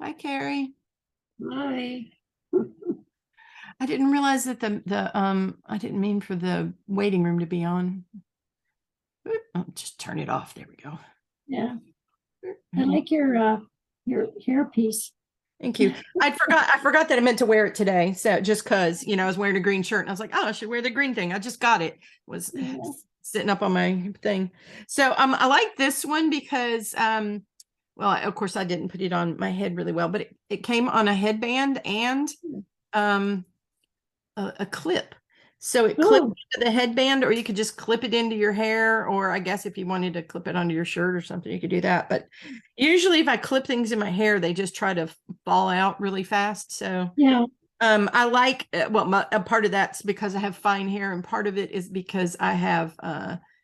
Hi, Carrie. Hi. I didn't realize that I didn't mean for the waiting room to be on. Oh, just turn it off. There we go. Yeah, I like your hairpiece. Thank you. I forgot that I meant to wear it today. So just cause, I was wearing a green shirt and I was like, oh, I should wear the green thing. I just got it. Was Yeah. sitting up on my thing. So I like this one because well, of course I didn't put it on my head really well, but it came on a headband and um a clip. So it clipped Oh, to the headband, or you could just clip it into your hair, or I guess if you wanted to clip it onto your shirt or something, you could do that. But usually if I clip things in my hair, they just try to fall out really fast. So yeah. I like a part of that's because I have fine hair, and part of it is because I have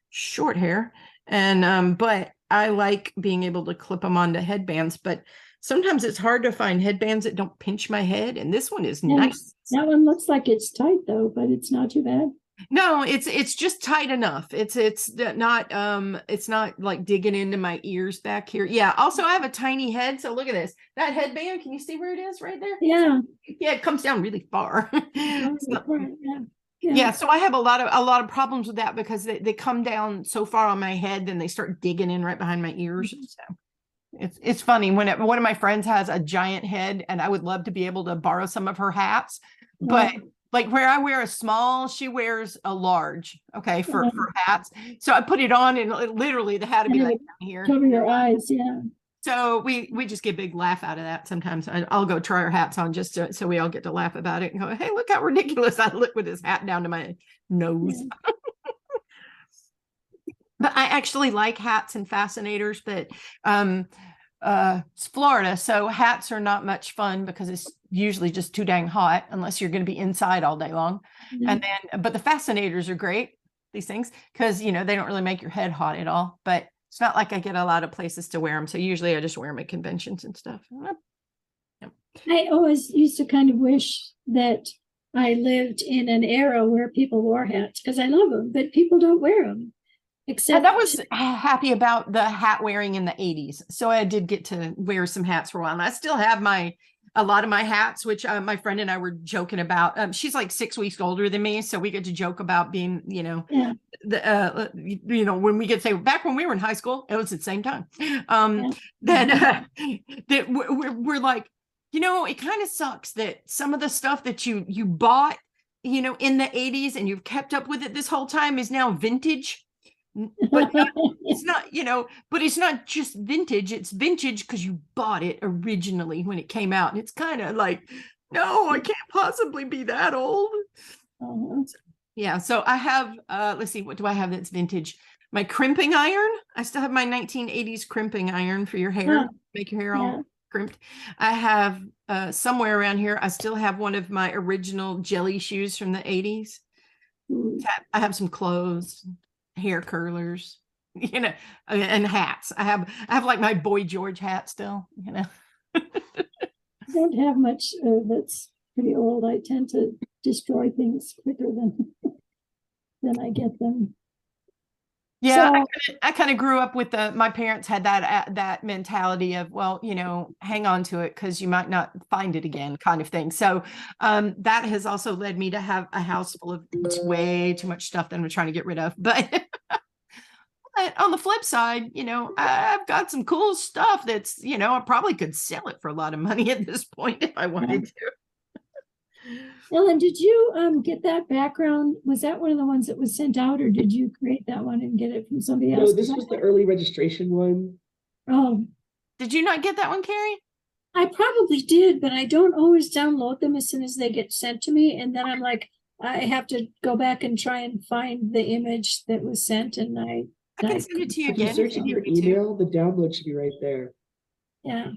short hair. And but I like being able to clip them onto headbands, but sometimes it's hard to find headbands that don't pinch my head, and this one is Yeah. nice. That one looks like it's tight though, but it's not too bad. No, it's just tight enough. It's not like digging into my ears back here. Yeah. Also, I have a tiny head, so look at this. That headband, can you see where it is right there? Yeah. Yeah, it comes down really far. Oh, So, right. Yeah. Yeah. yeah, so I have a lot of problems with that because they come down so far on my head, then they start digging in right behind my ears. So it's funny when one of my friends has a giant head, and I would love to be able to borrow some of her hats, but Oh, like where I wear a small, she wears a large. Okay, for um, hats. So I put it on, and literally the hat would be and it like would down here. cover your eyes. Yeah. So we just get a big laugh out of that sometimes. I'll go try our hats on just so we all get to laugh about it and go, hey, look how ridiculous I look with this hat down to my nose. Yeah. But I actually like hats and fascinators, but it's Florida, so hats are not much fun because it's usually just too dang hot unless you're going to be inside all day long. Yeah. And then, but the fascinators are great, these things, because they don't really make your head hot at all. But it's not like I get a lot of places to wear them. So usually I just wear them at conventions and stuff. Yep. I always used to kind of wish that I lived in an era where people wore hats because I love them, but people don't wear them And that except was happy about the hat wearing in the 80s. So I did get to wear some hats for a while. And I still have a lot of my hats, which my friend and I were joking about. She's like 6 weeks older than me. So we get to joke about being, yeah, when we get to say back when we were in high school, it was at the same time. Um, yeah. that that we're like, it kind of sucks that some of the stuff that you bought, in the 80s and you've kept up with it this whole time is now vintage, but it's not just vintage, it's vintage because you bought it originally when it came out, and it's kind of like, no, I can't possibly be that old. Uh-huh. Yeah, so I have let's see, what do I have that's vintage? My crimping iron. I still have my 1980s crimping iron for your hair, Huh, make your hair yeah. all crimped. I have somewhere around here, I still have one of my original jelly shoes from the 80s. Mm. I have some clothes, hair curlers, and hats. I have like my Boy George hat still. I don't have much that's pretty old. I tend to destroy things quicker than I get them. Yeah, So I kind of grew up with my parents had that mentality of, well, hang on to it because you might not find it again, kind of thing. So that has also led me to have a house full of way too much stuff that I'm trying to get rid of. But on the flip side, I've got some cool stuff that's, I probably could sell it for a lot of money at this point if I yeah. wanted to. Ellen, did you get that background? Was that one of the ones that was sent out, or did you create that one and get it from somebody No, else? this was the early registration one. Oh, Did you not get that one, Carrie? I probably did, but I don't always download them as soon as they get sent to me. And then I'm like, I have to go back and try and find the image that was sent. And I can I send it to you If you again if search you in need your me to. email, the download should be right there. yeah.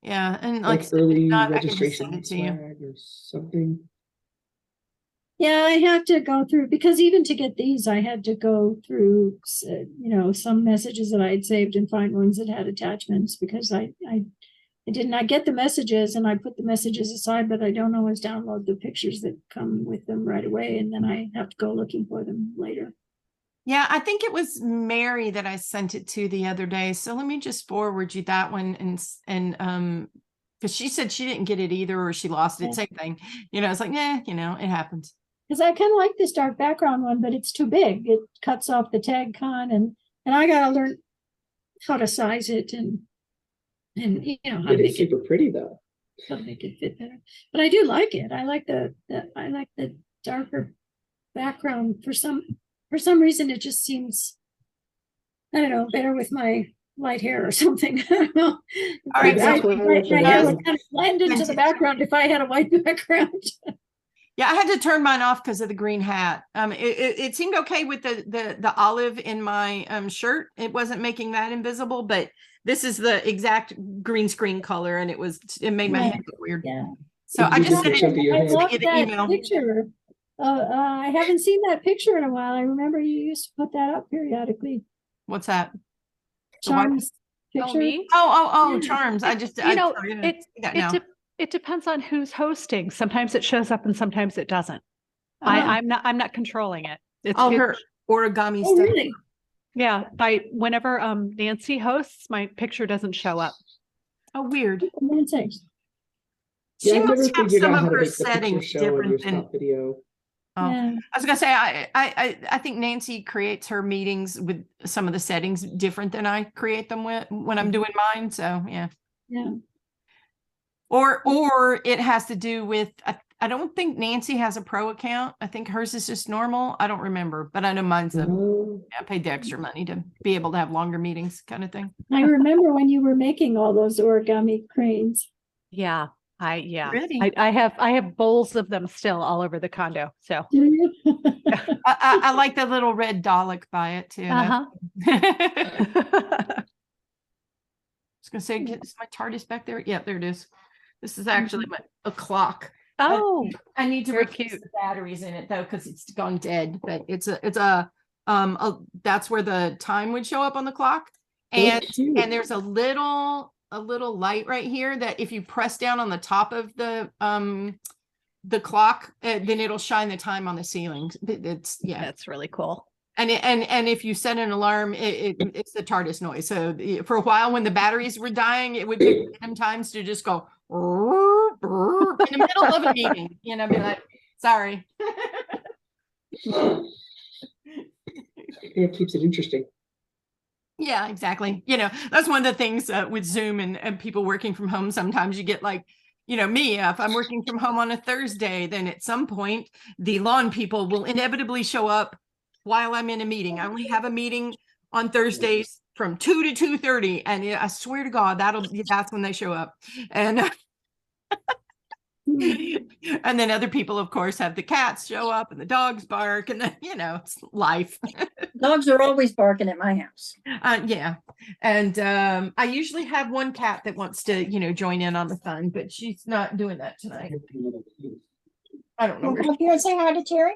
Yeah, and like I Like said, if early not, I can just send registration it to you. swag or something. Yeah, I have to go through because even to get these, I had to go through, some messages that I had saved and find ones that had attachments because I did not get the messages and I put the messages aside, but I don't always download the pictures that come with them right away. And then I have to go looking for them later. Yeah, I think it was Mary that I sent it to the other day. So let me just forward you that one, and Because she said she didn't get it either, or she lost it. Yeah. Same thing. You know, it's like, yeah, you know, it happens. Because I kind of like this dark background one, but it's too big. It cuts off the tag con, and I gotta learn how to size it and you know how It to is make it super pretty though. how to make it fit better. But I do like it. I like the darker background for some reason. It just seems, I don't know, better with my light hair or something. I don't know. All right, That's so why My hair would kind of blend into the Vintage. background if I had a white background. yeah, I had to turn mine off because of the green hat. It seemed okay with the olive in my shirt. It wasn't making that invisible, but this is the exact green screen color, and it made my Yeah. head look weird. Yeah. So Did I you just just sent get chunk of your I head? love you the that email. picture. I haven't seen that picture in a while. I remember you used to put that up periodically. What's that? The what? Charms Oh, picture. me? Oh, Yeah. charms. I You know, started it see that it now. de- it depends on who's hosting. Sometimes it shows up and sometimes it doesn't. Oh. I'm not controlling it. All It's her origami Oh, stuff. really? yeah, whenever Nancy hosts, my picture doesn't show up. Oh, weird. Romantic. She Yeah, I've never must have figured some out of how to her make the picture settings show in your different than. stock video. Oh, Yeah. I was gonna say I think Nancy creates her meetings with some of the settings different than I create them with when I'm doing mine. So yeah. Yeah. Or it has to do with I don't think Nancy has a pro account. I think hers is just normal. I don't remember, but I know mine's Oh, I paid the extra money to be able to have longer meetings kind of thing. I remember when you were making all those origami cranes. Yeah, Really? I have bowls of them still all over the condo. So Do you? I like the little red Dalek by it too. uh-huh. I was gonna say, is my TARDIS back there? Yeah, there it is. This is actually a clock. Oh, I need to very replace cute. the batteries in it though, because it's gone dead. But it's that's where the time would show up on the clock. And cute. there's a little light right here that if you press down on the top of the clock, then it'll shine the time on the ceiling. It's That's really cool. And if you set an alarm, it's the TARDIS noise. So for a while, when the batteries were dying, it would pick random times to just go in the middle of a meeting. You know, be like, sorry. It keeps it interesting. Yeah, exactly. You know, that's one of the things with Zoom and people working from home. Sometimes you get like, you know, me, if I'm working from home on a Thursday, then at some point the lawn people will inevitably show up while I'm in a meeting. I only have a meeting on Thursdays from 2 to 2:30, and I swear to God, that's when they show up. And and then other people, of course, have the cats show up and the dogs bark, and then, you know, it's life. Dogs are always barking at my house. Yeah. And I usually have one cat that wants to, you know, join in on the fun, but she's not doing that tonight. I don't know. Wanna Where come up here and say hi to Terry?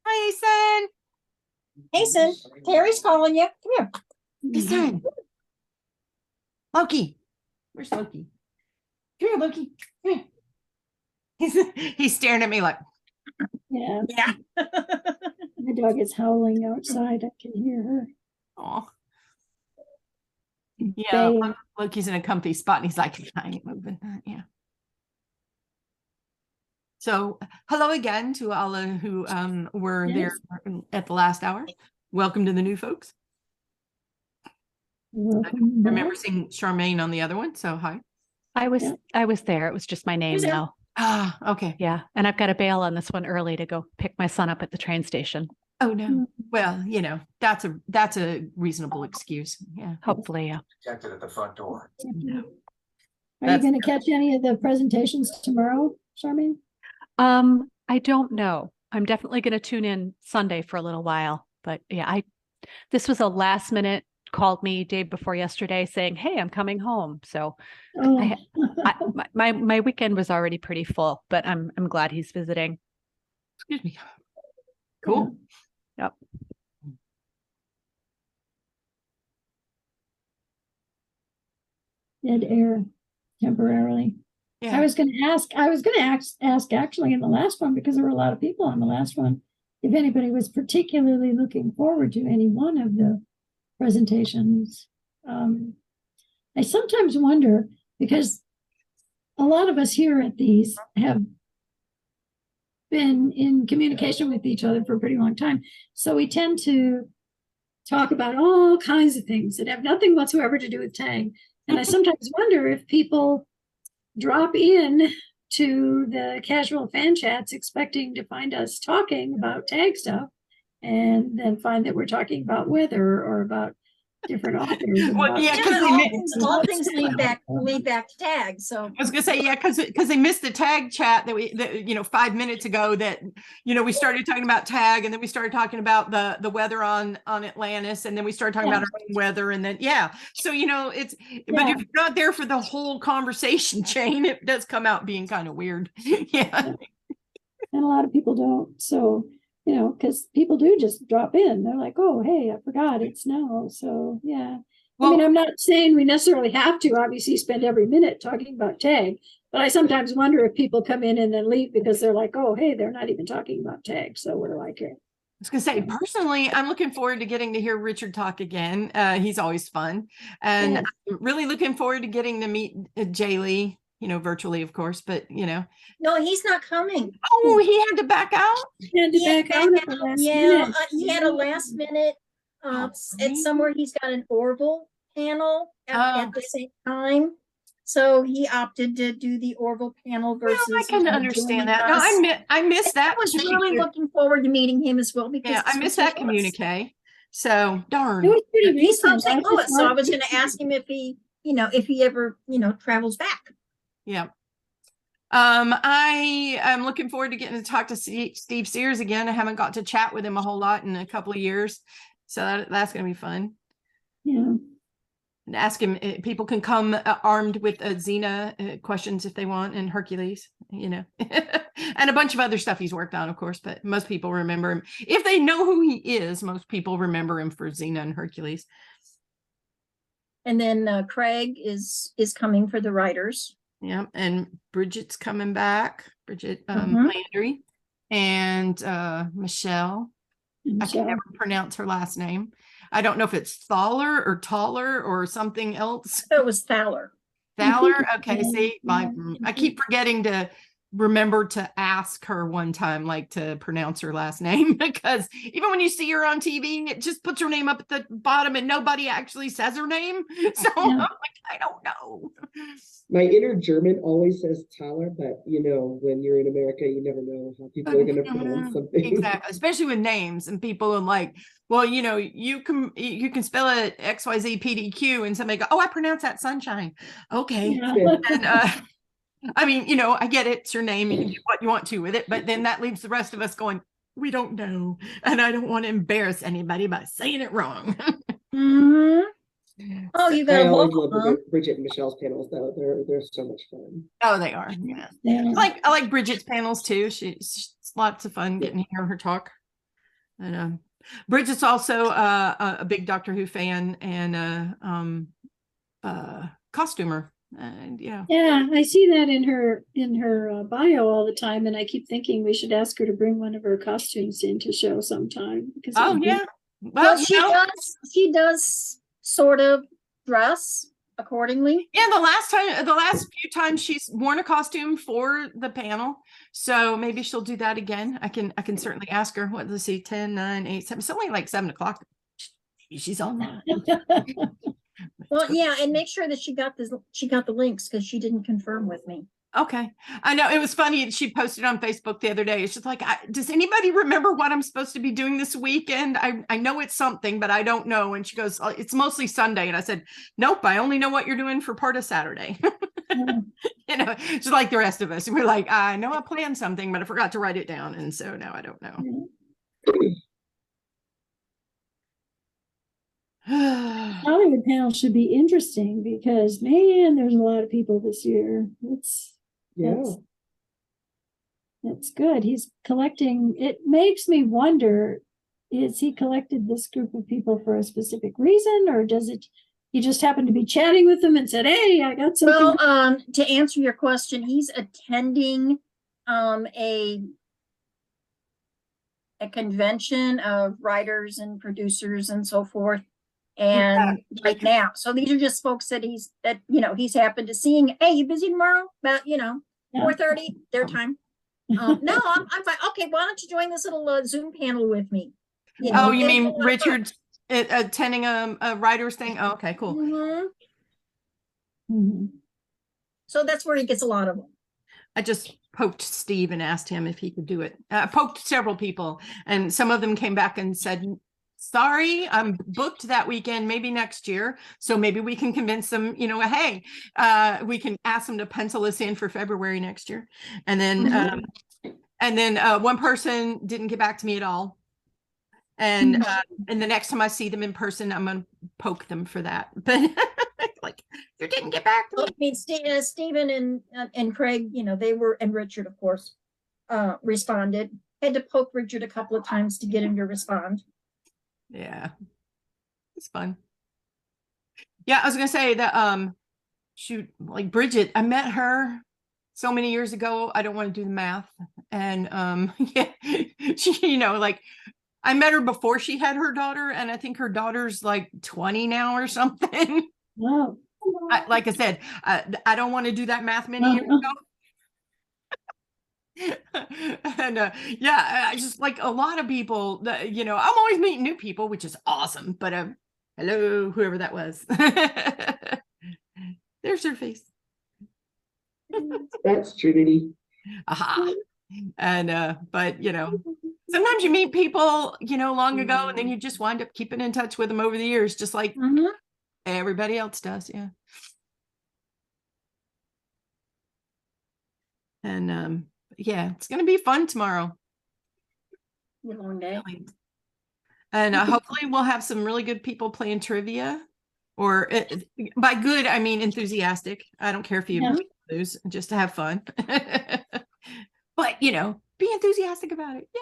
Hi, son. Hey, son, Terry's calling you. Come here. Hey, son. Loki. Where's Loki? Come here, Loki. Come here. He's staring at me like, Yeah. yeah. My dog is howling outside. I can hear her. Oh. Yeah, baying. Loki's in a comfy spot and he's like, I ain't moving. Yeah. So hello again to all who were there at the last hour. Welcome to the new folks. Welcome I remember back. seeing Charmaine on the other one, so hi. I was Yeah. there. It was just my name there. now. Ah, okay. Yeah, and I've got to bail on this one early to go pick my son up at the train station. Oh no. Mm. Well, you know, that's a reasonable excuse. Yeah. Hopefully, yeah. Protected at the front door. Are you That's- going to catch any of the presentations tomorrow, Charmaine? I don't know. I'm definitely going to tune in Sunday for a little while, but yeah, this was a last minute called me day before yesterday saying, "Hey, I'm coming home." So Oh. my weekend was already pretty full, but I'm glad he's visiting. Excuse me. Cool. Yep. Dead air temporarily. Yeah. I was going to ask actually in the last one, because there were a lot of people on the last one, if anybody was particularly looking forward to any one of the presentations. I sometimes wonder, because a lot of us here at these have been in communication with each other for a pretty long time. So we tend to talk about all kinds of things that have nothing whatsoever to do with tag. And I sometimes wonder if people drop in to the casual fan chats expecting to find us talking about tag stuff and then find that we're talking about weather or about different authors. and Well, about- yeah, Yeah, 'cause but they all things lead back to tag, so. I was gonna say, yeah, because they missed the tag chat that 5 minutes ago that, we started talking about tag and then we started talking about the weather on Atlantis and then we started talking about our own weather and then, yeah. So, but Yeah. if you're not there for the whole conversation chain, it does come out being kind of weird. Yeah. And a lot of people don't. So, because people do just drop in. They're like, oh, hey, I forgot it's snow. So, yeah. I mean, Well, I'm not saying we necessarily have to obviously spend every minute talking about tag, but I sometimes wonder if people come in and then leave because they're like, oh, hey, they're not even talking about tag. So what do I care? I was gonna say, personally, I'm looking forward to getting to hear Richard talk again. He's always fun, and Yes. I'm really looking forward to getting to meet Jay Lee, virtually, of course, but No, he's not coming. oh, he had to back out. He had to He had back to out back at the out. last Yeah, minute. he had a last minute, Oh, it's somewhere he's got an Orville panel Oh. at the same time. So he opted to do the Orville panel Well, versus. I can joining understand that. No, us. I miss I that. was really looking forward to meeting him as well because. Yeah, I this miss was that his communique. So darn. It was pretty He's from recent. St. Louis, so I was gonna ask him if he ever, travels back. Yeah. I am looking forward to getting to talk to Steve Sears again. I haven't got to chat with him a whole lot in a couple of years, so that's gonna be fun. Yeah. And ask him. People can come armed with Xena questions if they want, and Hercules, and a bunch of other stuff he's worked on, of course. But most people remember him if they know who he is. Most people remember him for Xena and Hercules. And then Craig is coming for the writers. Yeah, and Bridget's coming back. Bridget Mhm. Landry and Michelle. I can never pronounce her last name. I don't know if it's Thaler or Taller or something else. So it was Thaler. Thaler. Okay, see, I keep forgetting to remember to ask her one time, like to pronounce her last name, because even when you see her on TV, it just puts her name up at the bottom and nobody actually says her name. So I'm like, I don't know. My inner German always says Tyler, but when you're in America, you never know how people are going to pronounce something. Exactly, especially with names and people are like, well, you can spell it XYZ PDQ and somebody go, oh, I pronounce that sunshine. Okay. Yeah. And I mean, I get it, it's your name, you can do what you want to with it, but then that leaves the rest of us going, we don't know, and I don't want to embarrass anybody by saying it wrong. Mhm. Oh, you got I a always vocal, love huh? Bridget and Michelle's panels, though. They're so much fun. Oh, they are. Yeah. Yeah. I like Bridget's panels too. She's lots of fun getting to hear her talk. And Bridget's also a big Doctor Who fan and costumer. And Yeah, I see that in her bio all the time, and I keep thinking we should ask her to bring one of her costumes in to show sometime. Because it oh would be- yeah. Well, she does sort of dress accordingly. Yeah, the last few times she's worn a costume for the panel. So maybe she'll do that again. I can certainly ask her. What, let's see, 10, 9, 8, 7. It's only like 7 o'clock. Maybe she's on that. Well, yeah, and make sure that she got the links because she didn't confirm with me. Okay. I know it was funny. She posted on Facebook the other day. It's just like, does anybody remember what I'm supposed to be doing this weekend? I know it's something, but I don't know. And she goes, it's mostly Sunday. And I said, nope, I only know what you're doing for part of Saturday. Just like the rest of us. We're like, I know I planned something, but I forgot to write it down. And so now I don't know. Hollywood panel should be interesting because man, there's a lot of people this year. That's good. He's collecting. It makes me wonder, is he collected this group of people for a specific reason, or he just happened to be chatting with them and said, hey, I got something. Well, to answer your question, he's attending a convention of writers and producers and so forth and right now. So these are just folks that he's happened to seeing. Hey, you busy tomorrow? About, Yeah. 4:30 their time. No, I'm fine. Okay, why don't you join this little Zoom panel with me? Oh, you it's a mean lot of fun. Richard attending a writers thing? Oh, okay, cool. Mhm. Mhm. So that's where he gets a lot of them. I just poked Steve and asked him if he could do it. I poked several people, and some of them came back and said, sorry, I'm booked that weekend, maybe next year. So maybe we can convince them, hey, we can ask them to pencil us in for February next year. And then, one person didn't get back to me at all. And the next time I see them in person, I'm going to poke them for that. But like, you didn't get back to me. I mean, Stephen and Craig, they were, and Richard, of course, responded. Had to poke Richard a couple of times to get him to respond. Yeah, it's fun. Yeah, I was gonna say that shoot, like Bridget, I met her so many years ago. I don't want to do the math. And yeah, she, like I met her before she had her daughter, and I think her daughter's like 20 now or something. Wow. Like I said, I don't want to do that math many years ago. And yeah, I just like a lot of people that, I'm always meeting new people, which is awesome. But hello, whoever that was. There's her face. That's Trinity. Aha. And but sometimes you meet people, long ago, and then you just wind up keeping in touch with them over the years, just like everybody else does. Yeah. And yeah, it's gonna be fun tomorrow. Long day. And hopefully we'll have some really good people playing trivia, or by good, I mean enthusiastic. I don't care if you lose, just to have fun. But, be enthusiastic about it. Yeah.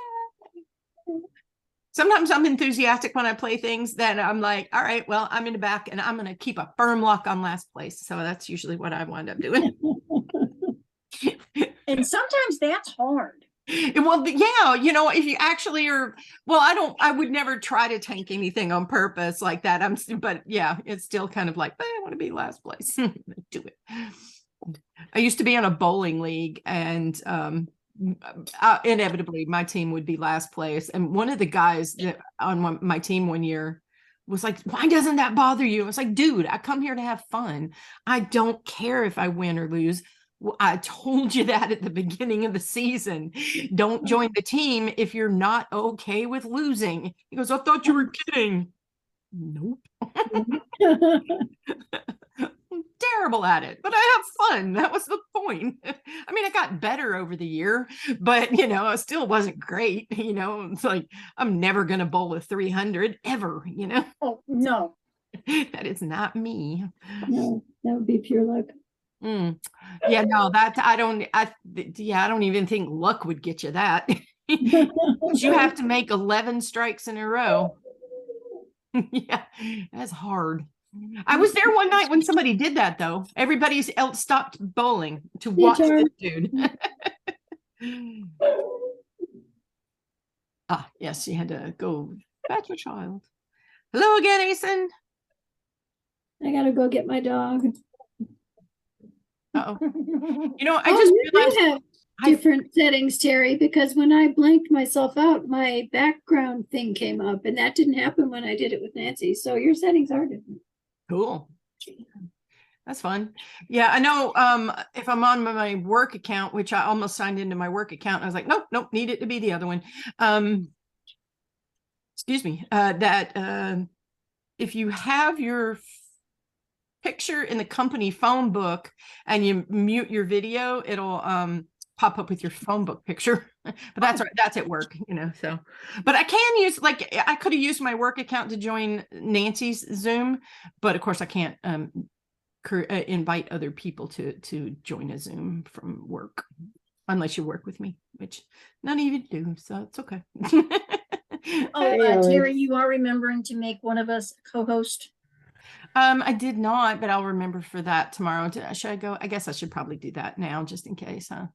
Sometimes I'm enthusiastic when I play things that I'm like, all right, well, I'm in the back and I'm going to keep a firm lock on last place. So that's usually what I wind up doing. And sometimes that's hard. Well, yeah, if you actually are, well, I would never try to tank anything on purpose like that. But yeah, it's still kind of like, I want to be last place. Do it. I used to be on a bowling league, and inevitably my team would be last place. And one of the guys that on my team one year was like, why doesn't that bother you? I was like, dude, I come here to have fun. I don't care if I win or lose. Well, I told you that at the beginning of the season. Don't join the team if you're not okay with losing. He goes, I thought you were kidding. Nope. I'm terrible at it, but I have fun. That was the point. I mean, I got better over the year, but it still wasn't great. It's like, I'm never going to bowl a 300 ever, Oh, no. That is not me. No, that would be pure luck. Yeah, no, I don't even think luck would get you that. You have to make 11 strikes in a row. Yeah, that's hard. I was there one night when somebody did that, though. Everybody else stopped bowling to watch this dude. Yes, she had to go fetch a child. Hello again, Asen. I gotta go get my dog. Uh-oh. I just realized you have different settings, Terry, because when I blanked myself out, my background thing came up, and that didn't happen when I did it with Nancy. So your settings are different. Cool. That's fun. Yeah, I know. If I'm on my work account, which I almost signed into my work account, I was like, nope, need it to be the other one. Excuse me. That if you have your picture in the company phone book and you mute your video, it'll pop up with your phone book picture. But that's right, that's at work, so. But I can use, like, I could have used my work account to join Nancy's Zoom, but of course I can't invite other people to join a Zoom from work unless you work with me, which none of you do, so it's okay. Terry, you are remembering to make one of us co-host? I did not, but I'll remember for that tomorrow. Should I go? I guess I should probably do that now, just in case, huh?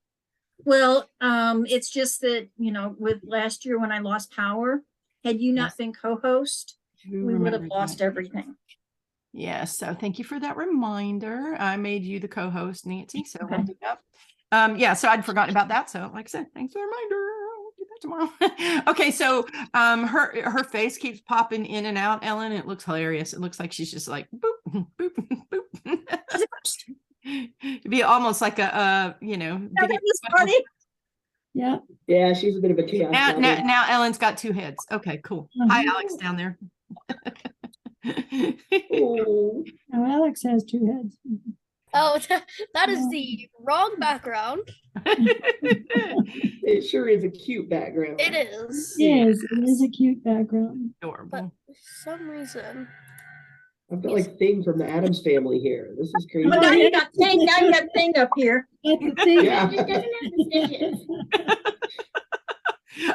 Well, it's just that, with last year when I lost power, had you not been co-host, Who we would have remembered lost that? everything. Yes, so thank you for that reminder. I made you the co-host, Nancy, so we'll Okay. do that. Yeah, so I'd forgotten about that. So like I said, thanks for the reminder. I'll do that tomorrow. Okay, so her face keeps popping in and out, Ellen. It looks hilarious. It looks like she's just like boop, boop, boop. It'd be almost like a Yeah, video. that was funny. Yeah. Yeah, she's a bit of a chaos. goblin. Now Ellen's got two heads. Okay, cool. Hi, Uh-huh. Alex down there. Oh, Now Alex has two heads. Oh, that is the wrong background. it sure is a cute background. It is. It is a cute background. But Adorable. for some reason. I've got like Thing from the Addams Family here. This is crazy. Well, now you got thing up here. But the thing Yeah.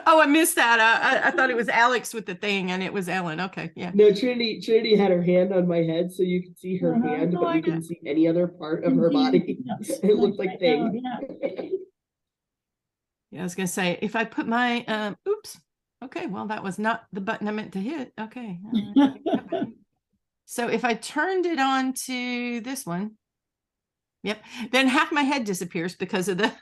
Oh, I missed that. I thought it was Alex with the thing, and it was Ellen. Okay, yeah. No, Trinity had her hand on my head, so you could see her Uh-huh. hand, Oh, but I you couldn't see any other part of her body. It looked like Thing. Yeah, I was gonna say if I put my oops. Okay, well that was not the button I meant to hit. Okay. So if I turned it on to this one, yep, then half my head disappears because of the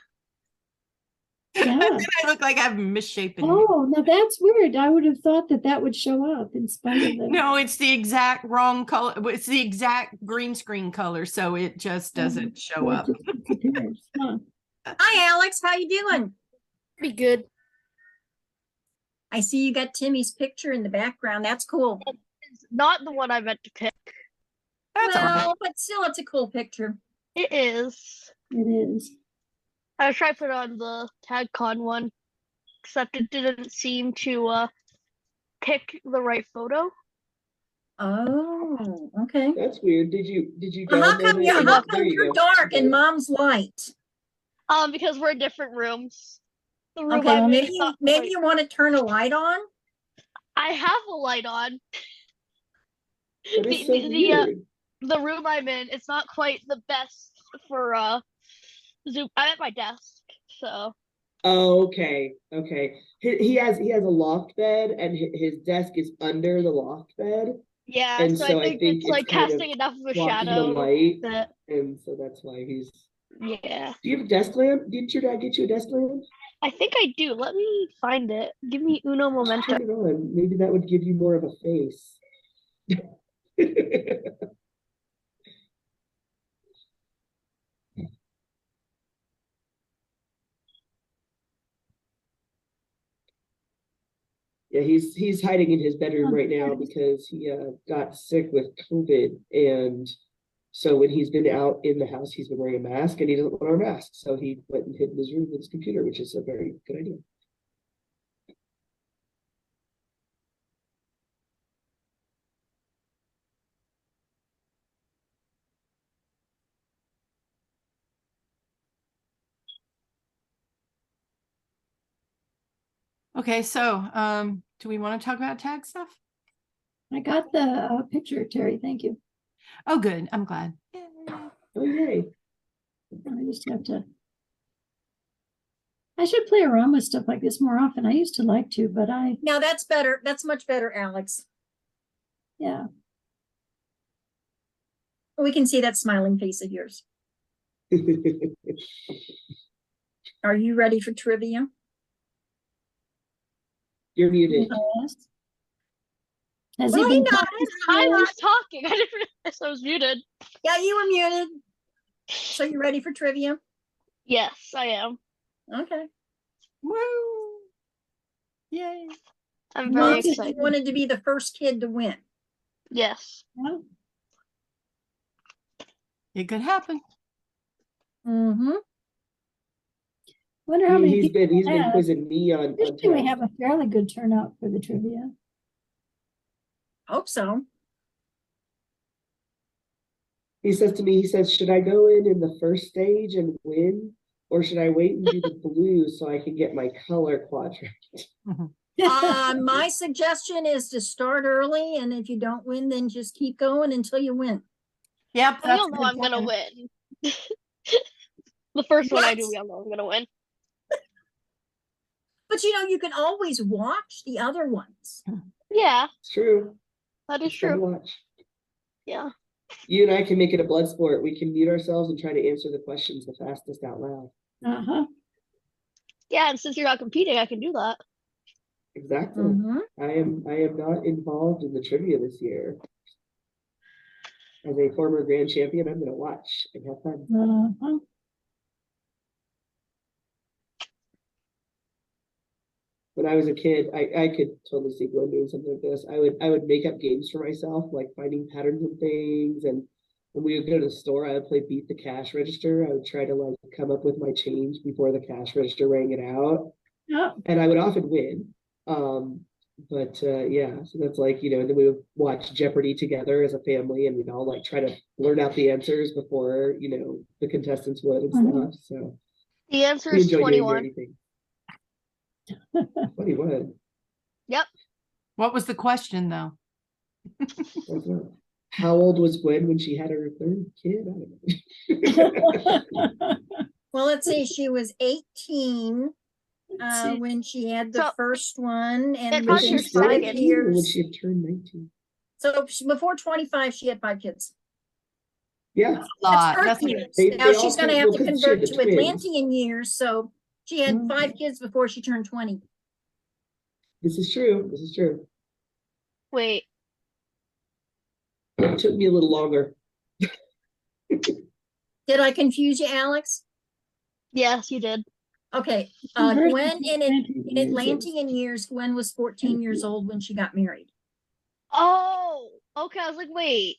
Yeah. then I look like I'm misshapen. Oh, now that's weird. I would have thought that that would show up in spite of the. No, it's the exact wrong color. It's the exact green screen color, so it just doesn't show up. It just disappears. Huh. Hi, Alex. How you doing? Pretty good. I see you got Timmy's picture in the background. That's cool. It's not the one I meant to pick. That's all right. Well, but still, it's a cool picture. It is. It is. I was trying to put on the TagCon one, except it didn't seem to pick the right photo. Oh, okay. That's weird. Did you Well, how download come it? you? And How there come you you're go. dark and Mom's light? Because we're in different rooms. The room Okay, well, I'm in maybe is not maybe quite- you want to turn a light on. I have a light on. That is so the weird. the room I'm in, it's not quite the best for Zoom. I'm at my desk, so Oh, okay. He has a loft bed, and his desk is under the loft bed, yeah. And so so I I think think it's it's like kind of casting enough of a blocking the shadow light. that and so that's why he's. yeah. Do you have a desk lamp? Didn't your dad get you a desk lamp? I think I do. Let me find it. Give me uno momento. Turn it on. Maybe that would give you more of a face. Yeah, he's hiding in his bedroom right now because he got sick with COVID, and so when he's been out in the house, he's been wearing a mask, and he doesn't want to wear a mask, so he went and hid in his room with his computer, which is a very good idea. Okay, so do we want to talk about tag stuff? I got the picture, Terry. Thank you. Oh, good. I'm glad. Yay. Oh, yay. I just have to. I should play around with stuff like this more often. I used to like to, but Now that's better. That's much better, Alex. yeah. We can see that smiling face of yours. Are you ready for trivia? You're muted. Yes. Has Well, he he been knows. talking I to you? was talking. I didn't realize I was muted. Yeah, you were muted. So you ready for trivia? Yes, I am. Okay. Woo! Yay! I'm Well, very it's- You excited. wanted to be the first kid to win. Yes. Yeah. It could happen. Mm-hmm. Wonder how many He's people been have. quizzing me on Usually we text. have a fairly good turnout for the trivia. Hope so. He says to me, he says, should I go in the first stage and win, or should I wait and do the blue so I can get my color quadrant? My suggestion is to start early, and if you don't win, then just keep going until you win. Yep. We all know I'm gonna win. The first one I do, we all know I'm gonna win. But you know, you can always watch the other ones. Yeah. It's true. That is It's fun to true. watch. Yeah. You and I can make it a blood sport. We can mute ourselves and try to answer the questions the fastest out loud. Uh-huh. Yeah, and since you're not competing, I can do that. Exactly. Mhm. I am not involved in the trivia this year. As a former grand champion, I'm gonna watch and have fun. Uh-huh. When I was a kid, I could totally see Gwen doing something like this. I would make up games for myself, like finding patterns and things. And when we would go to the store, I would play beat the cash register. I would try to like come up with my change before the cash register rang it out. Oh, And I would often win. Yeah, so that's like, and then we would watch Jeopardy together as a family, and we'd all like try to learn out the answers before, the contestants would and Mhm. stuff. So The answer we is enjoy doing 21. anything. 21. Yep. What was the question though? That's right. How old was Gwen when she had her third kid? I don't know. Well, let's see, she was 18 let's see. when she had the So- first one, and It's Was probably she your within still five second. 18 or would years. she have turned 19? So before 25, she had 5 kids. Yeah, That's Lot. Earth That's years. They- Now they all she's going to turn- have well, to 'cause she had convert the to twins. Atlantean years. So she had Mhm. 5 kids before she turned 20. this is true. This is true. Wait. It took me a little longer. Did I confuse you, Alex? Yes, you did. Okay. Conversion Gwen to in Atlantean years is- Atlantean years, Gwen was 14 years old when she got married. Oh, okay. I was like, wait.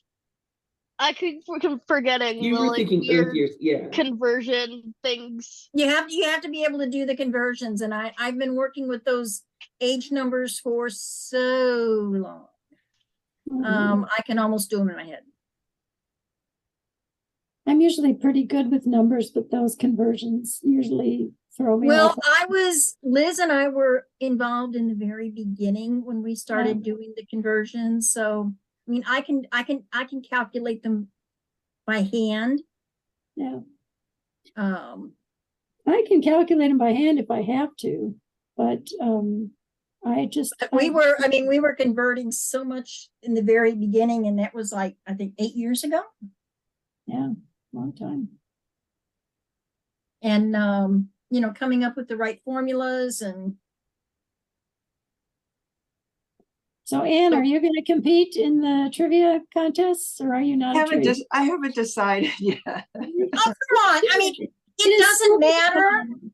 I keep forgetting You the were like thinking Earth weird years. Yeah. conversion things. You have to be able to do the conversions, and I've been working with those age numbers for so long. Mhm. I can almost do them in my head. I'm usually pretty good with numbers, but those conversions usually throw me Well, off. Liz and I were involved in the very beginning when we started doing the conversions. So, I mean, I can calculate them by hand. Yeah, I I can calculate them by hand if I have to, but I just we were converting so much in the very beginning, and that was like, I think 8 years ago. yeah, long time. And, coming up with the right formulas and So Anne, are you going to compete in the trivia contests, or are you not? I haven't decided yet. oh, come on. I mean, It it is doesn't so matter, fun.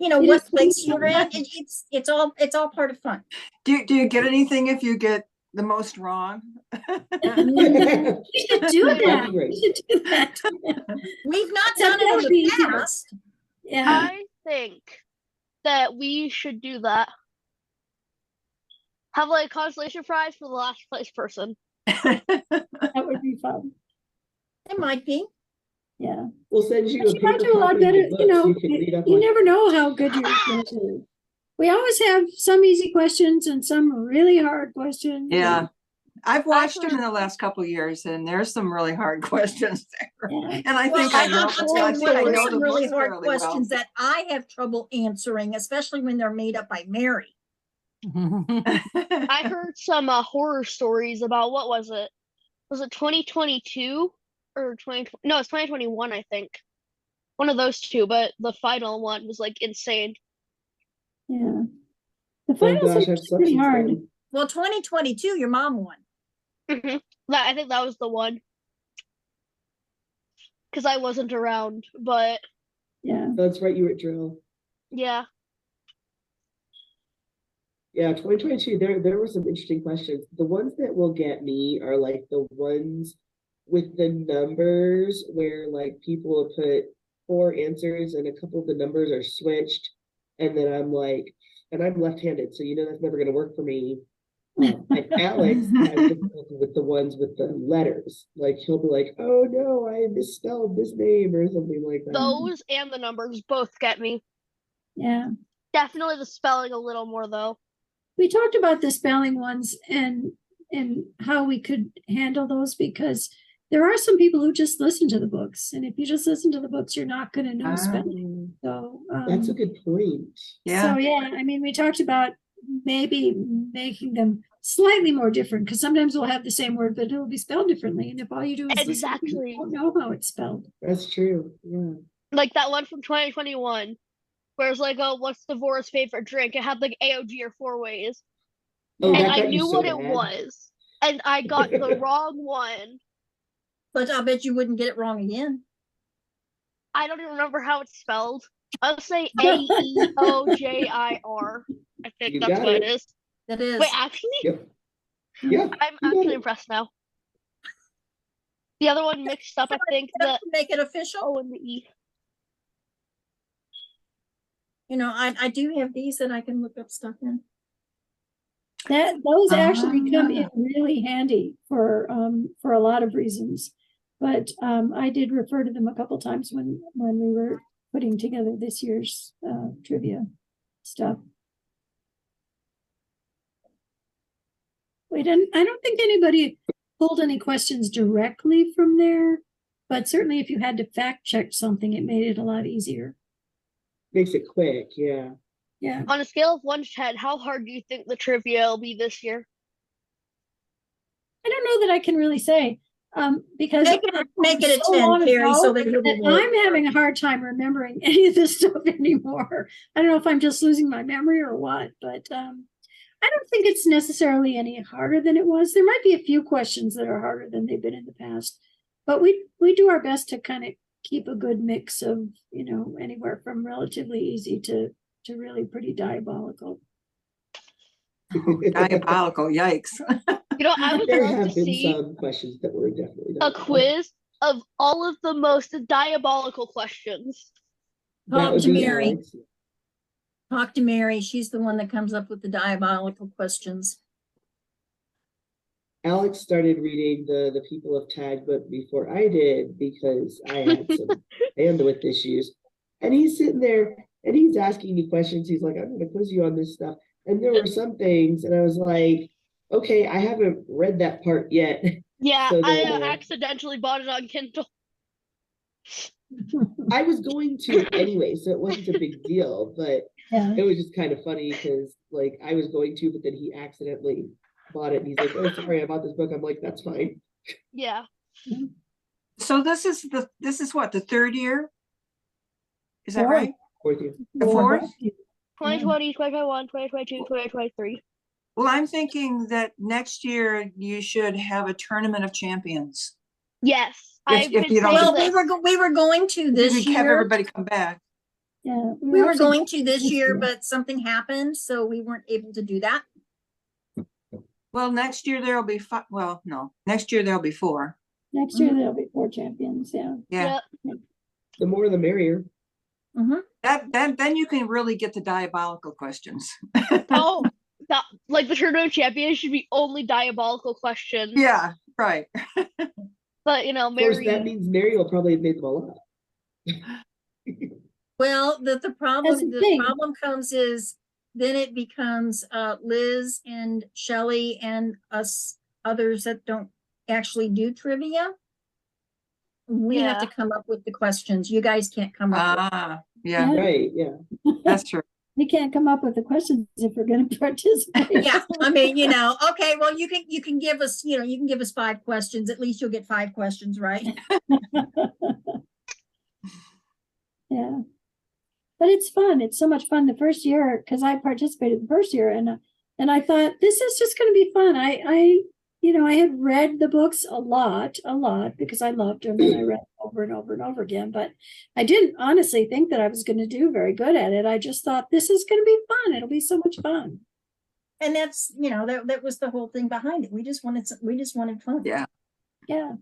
It what is so place you're fun. in. It's all part of fun. Do you get anything if you get the most wrong? You should do That'd that. be great. You should do that. We've not That done it would in be the easier. past. Yeah, I think that we should do that. Have like a consolation prize for the last place person. that would be fun. It might be. Yeah. We'll send you But a you might paper do a lot copy of better, the book you so know, you can read up you on. never know how good you're going to do. We always have some easy questions and some really hard questions. Yeah, I've watched them in Actually- the last couple of years, and there's some really hard questions there. Yeah. And I Well, think I know. I'll tell I you think what, I there's know some the really books hard fairly well. questions that I have trouble answering, especially when they're made up by Mary. I heard some horror stories about what was it? Was it 2022 or 2020? No, it's 2021, I think. One of those two, but the final one was like insane. Yeah. The Oh finals gosh, are I've slept pretty since hard. then. Well, 2022, your mom won. I think that was the one. Because I wasn't around, but Yeah. That's right, you were at drill. yeah. Yeah, 2022, there were some interesting questions. The ones that will get me are like the ones with the numbers where like people will put 4 answers and a couple of the numbers are switched. And then I'm like, and I'm left-handed, so that's never gonna work for me. And Alex has difficulty with the ones with the letters. Like he'll be like, oh no, I misspelled this name or something like that. Those and the numbers both get me. Yeah. Definitely the spelling a little more though. We talked about the spelling ones and how we could handle those, because there are some people who just listen to the books, and if you just listen to the books, you're not going to know spelling. So That's a good point. Yeah. So yeah, I mean, we talked about maybe making them slightly more different, because sometimes we'll have the same word, but it'll be spelled differently. And if all you do is listen, Exactly. you don't know how it's spelled. That's true. Yeah. Like that one from 2021, where it's like, oh, what's Devorah's favorite drink? It had like AOG or four ways. Oh, And that I got you knew so what it mad. was. And I got the wrong one. But I bet you wouldn't get it wrong again. I don't even remember how it's spelled. I'll say AEOJIR. I think You that's got what it it. is. That is. Wait, actually, Yep. Yeah. I'm you got actually it. impressed now. The other one mixed up, I think, the Make it official. O and the E. You know, I do have these that I can look up stuff in. Those actually come in Ah. really handy for a lot of reasons. But I did refer to them a couple times when we were putting together this year's trivia stuff. Wait, and I don't think anybody pulled any questions directly from there, but certainly if you had to fact check something, it made it a lot easier. Makes it quick. Yeah. Yeah. On a scale of 1 to 10, how hard do you think the trivia will be this year? I don't know that I can really say, because Make it a so 10, long Carrie, ago so that it'll be that more. I'm having a hard time remembering any of this stuff anymore. I don't know if I'm just losing my memory or what, but I don't think it's necessarily any harder than it was. There might be a few questions that are harder than they've been in the past, but we do our best to kind of keep a good mix of, anywhere from relatively easy to really pretty diabolical. Diabolical, yikes. I would There love to have been see some questions that were definitely a diabolical. quiz of all of the most diabolical questions. That Talk would to be Mary. Alex. Talk to Mary. She's the one that comes up with the diabolical questions. Alex started reading the People of Tag book before I did because I had some bandwidth issues. And he's sitting there and he's asking me questions. He's like, I'm going to quiz you on this stuff. And there were some things, and I was like, okay, I haven't read that part yet. Yeah, So I then, accidentally bought it on Kindle. I was going to anyway, so it wasn't a big deal, but Yeah. it was just kind of funny because like I was going to, but then he accidentally bought it and he's like, oh, sorry, I bought this book. I'm like, that's fine. Yeah. So this is what, the third year? Is that Fourth. right? Fourth year. The fourth? 2020, 2021, 2022, 2023. Well, I'm thinking that next year you should have a tournament of champions. Yes. I've if been you don't- saying Well, this. we were going to You this could have year. everybody come back. Yeah. We were actually going to this year, year. but something happened, so we weren't able to do that. Well, next year there'll be five. Well, no, next year there'll be four. Next year there'll be 4 champions. Yeah. Yeah. Yep. The more the merrier. Then you can really get the diabolical questions. Oh, like the tournament champions should be only diabolical questions. Yeah, right. But Of course, Mary. that means Mary will probably have made them all up. Well, the That's problem the thing. comes is then it becomes Liz and Shelley and us others that don't actually do trivia. We have to Yeah. come up with the questions. You guys can't come up with. Ah, yeah, Yeah. Right, yeah. that's true. We can't come up with the questions if we're going to participate. Yeah, I mean, okay, well, you can give us, you can give us 5 questions. At least you'll get 5 questions, right? Yeah. But it's fun. It's so much fun. The first year, because I participated the first year, and I thought this is just going to be fun. I had read the books a lot because I loved them and I read them over and over and over again. But I didn't honestly think that I was going to do very good at it. I just thought this is going to be fun. It'll be so much fun. And that's, that was the whole thing behind it. We just wanted fun. Yeah. Yeah.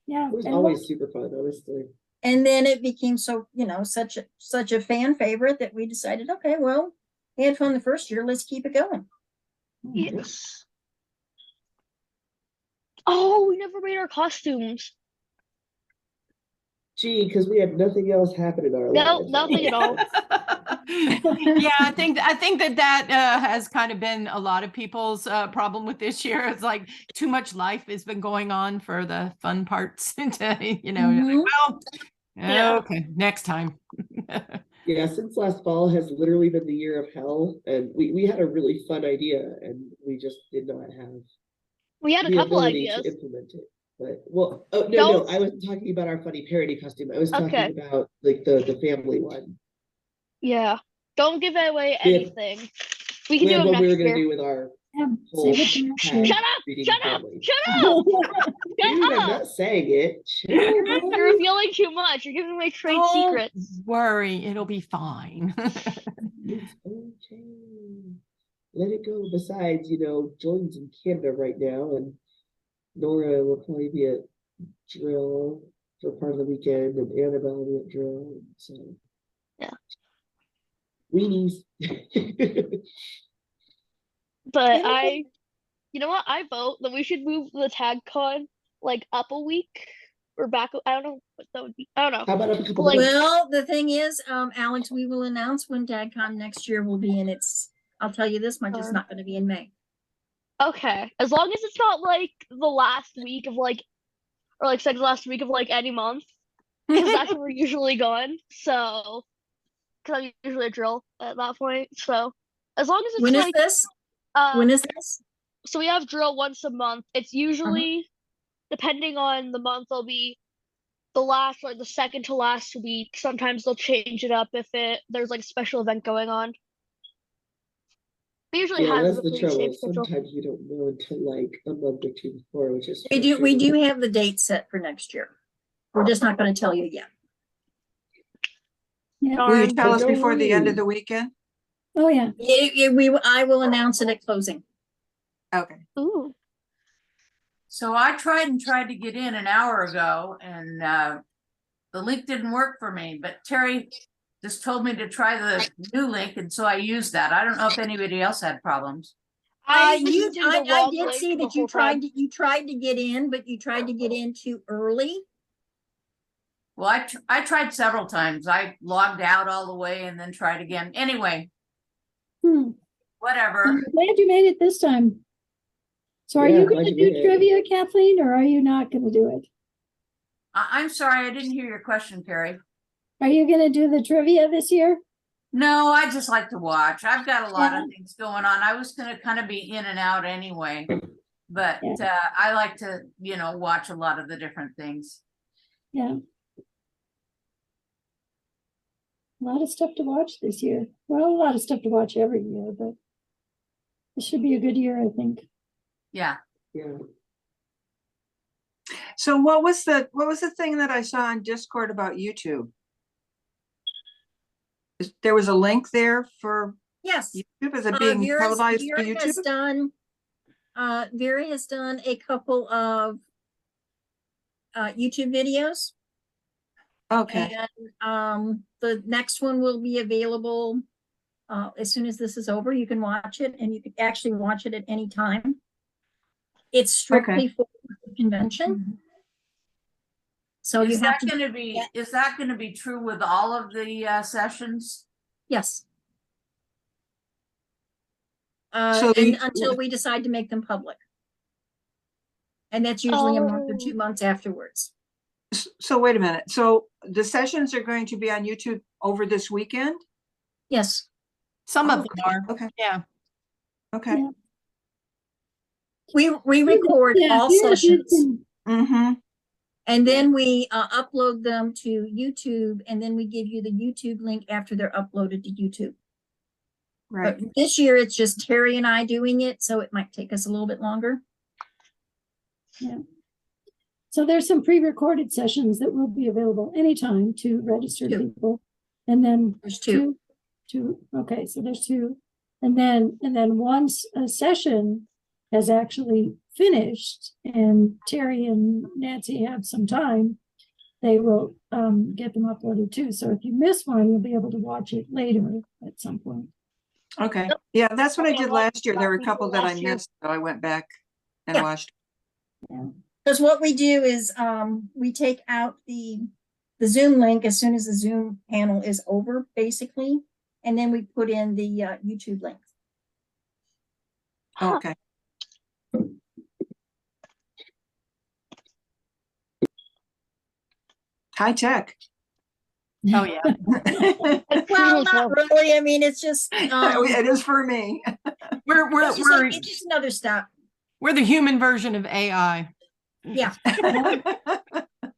Yeah. It was And always super fun, honestly. And then it became so, such a fan favorite that we decided, okay, well, we had fun the first year. Let's keep it going. Yes. Oh, we never made our costumes. Gee, because we had nothing else happen in our No, lives. nothing at all. Yeah, I think that has kind of been a lot of people's problem with this year. It's like too much life has been going on for the fun parts to, Mhm. well, Yeah. okay, next time. Yeah, since last fall has literally been the year of hell, and we had a really fun idea, and We just did not have We had a the couple ability ideas. to implement it. But well, oh no, Don't- I wasn't talking about our funny parody costume. I was Okay. talking about like the family one. Yeah. Don't give away We had- anything. We can We do had it what we were next gonna year. do with our Yeah, whole save it for next tag year. Shut up! reading Shut up! family. Shut up! Dude, Shut I'm up! not saying it. Shut You're, up. you're revealing too much. You're giving away trade Don't secrets. worry, it'll be fine. It's okay. Let it go. Besides, Jordan's in Canada right now, and Nora will probably be at drill for part of the weekend, and Annabelle will be at drill. So Yeah. Weenies. But Yeah. you know what? I vote that we should move the tag con like up a week or back. I don't know what that would be. I don't know. How about a couple Like- months? Well, the thing is, Alex, we will announce when DagCon next year will be, and I'll tell you this much, it's not gonna be in May. Okay, as long as it's not like the last week of like, or like second last week of like any month, because that's when we're usually gone. So, because I'm usually a drill at that point. So, as long as it's When is like, this? When is this? so we have drill once a month. It's usually, depending on the month, it'll be the last or the second to last week. Sometimes they'll change it up if there's like a special event going on. We usually Yeah, have that's a the pretty trouble. safe schedule. Sometimes we don't know until like a month or two before, which is We do frustrating. have the date set for next year. We're just not gonna tell you yet. Yeah. Will you Darn. tell us Don't before the end of worry. the weekend? Oh, yeah. I will announce it at closing. Okay. Ooh. So I tried to get in an hour ago and the link didn't work for me, but Terry just told me to try the new link, and so I used that. I don't know if anybody else had problems. I was using the I wrong did link see the that you whole time. tried to get in, but you tried to get in too early. Well, I tried several times. I logged out all the way and then tried again. Anyway, Hmm. whatever. I'm glad you made it this time. So are Yeah, you glad gonna you do made it. trivia, Kathleen, or are you not gonna do it? I'm sorry, I didn't hear your question, Carrie. Are you gonna do the trivia this year? No, I just like to watch. I've got a lot Yeah. of things going on. I was gonna kind of be in and out anyway. But Yeah. I like to, watch a lot of the different things. Yeah. A lot of stuff to watch this year. Well, a lot of stuff to watch every year, but it should be a good year, I think. Yeah. Yeah. So what was the thing that I saw on Discord about YouTube? There was a link there for Yes. YouTube. Is it being televised for Vera has YouTube? done, Vera has done a couple of YouTube videos. Okay, And the next one will be available as soon as this is over. You can watch it, and you can actually watch it at any time. It's strictly for the convention. So you Is have that to, gonna be, is that gonna be true with all of the sessions? yes. So And the- until we decide to make them public. And that's usually a month or 2 months afterwards. so wait a minute. So the sessions are going to be on YouTube over this weekend? Yes. Some of Oh, them are, Okay, yeah. okay. Yeah. We record Yeah, all Vera did sessions. some- Mm-hmm. And then we upload them to YouTube, and then we give you the YouTube link after they're uploaded to YouTube. Right. But this year it's just Terry and I doing it, so it might take us a little bit longer. So there's some pre-recorded sessions that will be available anytime to registered Two. people. And then There's two. two, okay, so there's two. And then once a session has actually finished and Terry and Nancy have some time, they will get them uploaded too. So if you miss one, you'll be able to watch it later at some point. Okay, yeah, that's what I did last year. There were a we couple did that I last year. missed, so I went back and Yeah. watched. Because what we do is we take out the Zoom link as soon as the Zoom panel is over, basically, and then we put in the YouTube link. Oh, okay. High tech. Oh, yeah. Well, not really. I mean, it's just It is for me. It's just another step. we're the human version of AI. Yeah.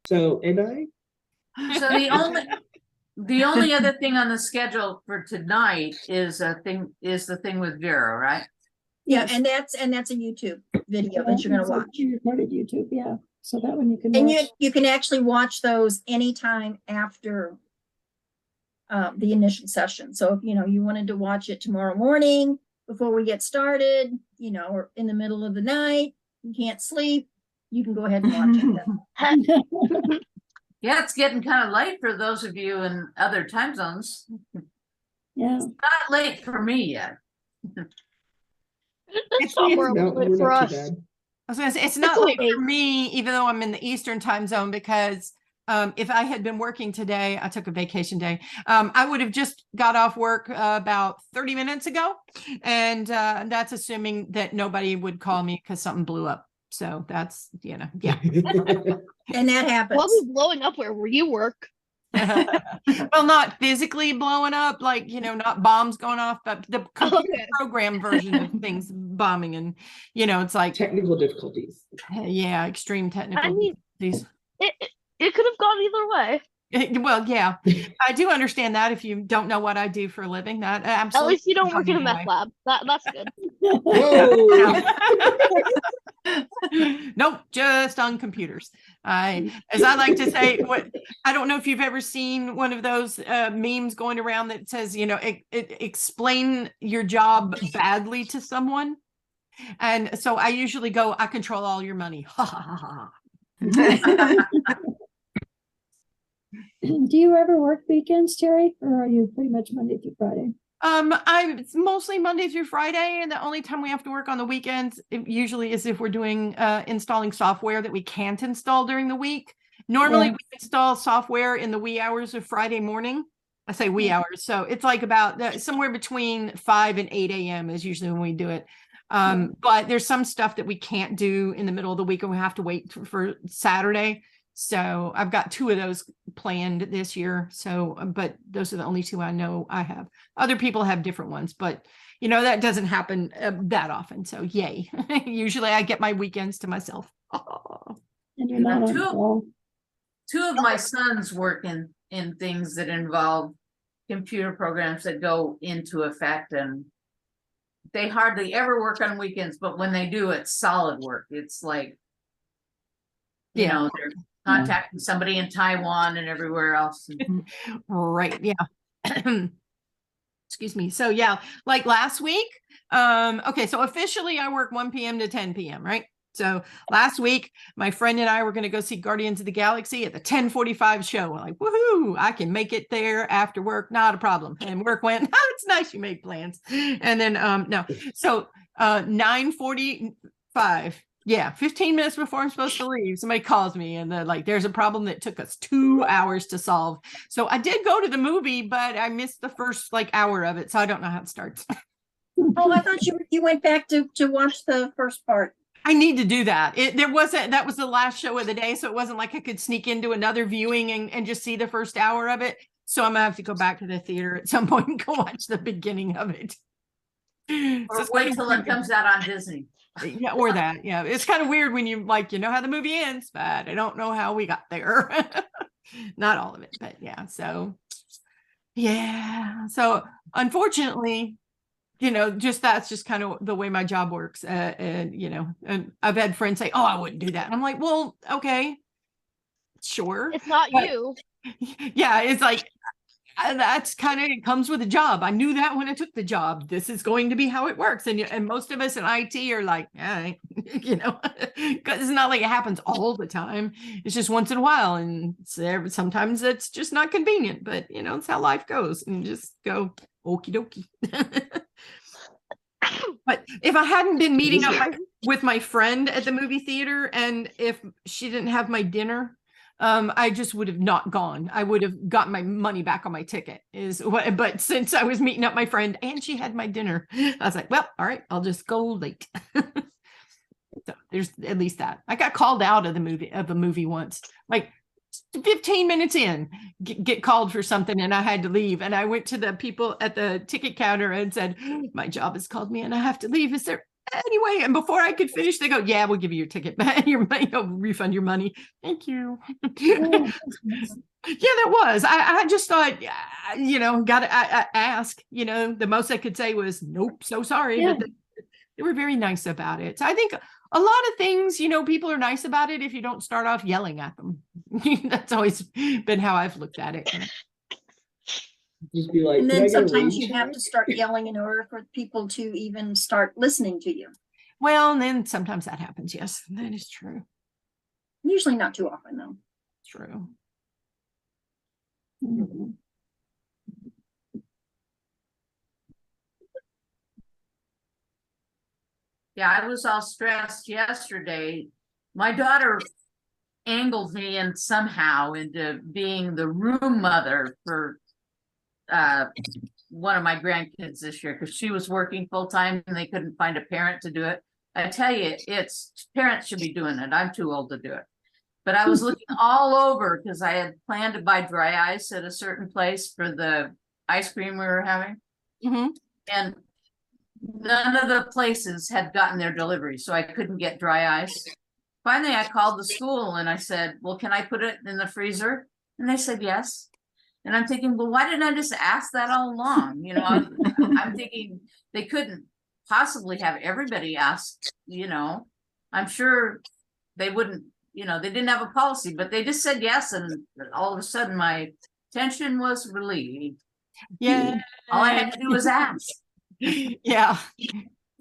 So, and So the only other thing on the schedule for tonight is the thing with Vera, right? Yeah, Yes. and that's a YouTube video Yeah, that you're gonna it's a watch. pre-recorded YouTube, yeah. So that one you can And watch. you can actually watch those anytime after the initial session. So if you wanted to watch it tomorrow morning before we get started, or in the middle of the night, you can't sleep, you can go ahead and watch it. Yeah, it's getting kind of late for those of you in other time zones. Yeah. Not late for me yet. It's not no, late we're for not us. too bad. I was gonna say, it's not late late. for me, even though I'm in the Eastern time zone, because if I had been working today, I took a vacation day. I would have just got off work about 30 minutes ago. And that's assuming that nobody would call me because something blew up. So that's, yeah. And that happens. What was blowing up where you work? Well, not physically blowing up, like, not bombs going off, but the computer Okay. program version of things bombing. And, it's like, Technical difficulties. yeah, extreme technical I mean, difficulties. it could have gone either way. Well, yeah, I do understand that if you don't know what I do for a living, that At absolutely. least you don't work in a gone meth away. lab. That's good. Whoa. Nope, just on computers. As I like to say, I don't know if you've ever seen one of those memes going around that says, explain your job badly to someone. And so I usually go, I control all your money. Ha ha ha ha. Do you ever work weekends, Terry, or are you pretty much Monday through Friday? It's mostly Monday through Friday, and the only time we have to work on the weekends usually is if we're doing installing software that we can't install during the week. Normally, Yeah. we install software in the wee hours of Friday morning. I say wee hours, so it's like about somewhere between 5 and 8 a.m. is usually when we do it. But there's some stuff that we can't do in the middle of the week, and we have to wait for Saturday. So I've got 2 of those planned this year. So, but those are the only 2 I know I have. Other people have different ones, but that doesn't happen that often. So yay. Usually I get my weekends to myself. Oh. And you're not on Two- call. 2 of my sons work in things that involve computer programs that go into effect, and they hardly ever work on weekends, but when they do, it's solid work. It's like, Yeah. they're contacting somebody in Taiwan and everywhere else. Right. Yeah. Excuse me. So yeah, like last week. Okay. So officially I work 1 p.m. to 10 p.m. Right. So last week, my friend and I were going to go see Guardians of the Galaxy at the 10:45 show. We're like, woohoo, I can make it there after work. Not a problem. And work went, oh, it's nice you made plans. And then, no. So 9:45. Yeah, 15 minutes before I'm supposed to leave, somebody calls me and they're like, there's a problem that took us 2 hours to solve. So I did go to the movie, but I missed the first hour of it. So I don't know how it starts. Oh, I thought you went back to watch the first part. I need to do that. That was the last show of the day. So it wasn't like I could sneak into another viewing and just see the first hour of it. So I'm gonna have to go back to the theater at some point and go watch the beginning of it. Or wait till it comes out on Disney. Yeah, or that. Yeah. It's kind of weird when you how the movie ends, but I don't know how we got there. Not all of it, but yeah. So yeah. So unfortunately, that's just kind of the way my job works. And I've had friends say, oh, I wouldn't do that. And I'm like, well, okay, sure. It's not But- you. Yeah. It's like, that's kind of, it comes with a job. I knew that when I took the job. This is going to be how it works. And most of us in IT are like, all right, because it's not like it happens all the time. It's just once in a while. And sometimes it's just not convenient, but it's how life goes, and just go okie dokie. But if I hadn't been meeting up with my friend at the movie theater, and if she didn't have my dinner, I just would have not gone. I would have gotten my money back on my ticket but since I was meeting up my friend and she had my dinner, I was like, well, all right, I'll just go late. So there's at least that. I got called out of the movie once. Like 15 minutes in, get called for something and I had to leave. And I went to the people at the ticket counter and said, my job has called me and I have to leave. Is there any way? And before I could finish, they go, yeah, we'll give you your ticket back. Your money, you'll refund your money. Thank you. Oh, that's nice. Yeah, that was. I just thought, got to ask. The most I could say was, nope, so sorry. Yeah. But they were very nice about it. So I think a lot of things, people are nice about it if you don't start off yelling at them. That's always been how I've looked at it. Just be like, And "Can I then get a sometimes raise you have check?" to start yelling in order for people to even start listening to you. Well, and then sometimes that happens. Yes, that is true. Usually not too often though. True. Mhm. Yeah, I was all stressed yesterday. My daughter angled me in somehow into being the room mother for one of my grandkids this year because she was working full time and they couldn't find a parent to do it. I tell you, parents should be doing it. I'm too old to do it. But I was looking all over because I had planned to buy dry ice at a certain place for the ice cream we were having. Mm-hmm. And none of the places had gotten their delivery, so I couldn't get dry ice. Finally, I called the school and I said, well, can I put it in the freezer? And they said, yes. And I'm thinking, well, why didn't I just ask that all along? I'm thinking they couldn't possibly have everybody ask, I'm sure they wouldn't, they didn't have a policy, but they just said yes. And all of a sudden my tension was relieved. Yeah. All I had to do was ask. Yeah.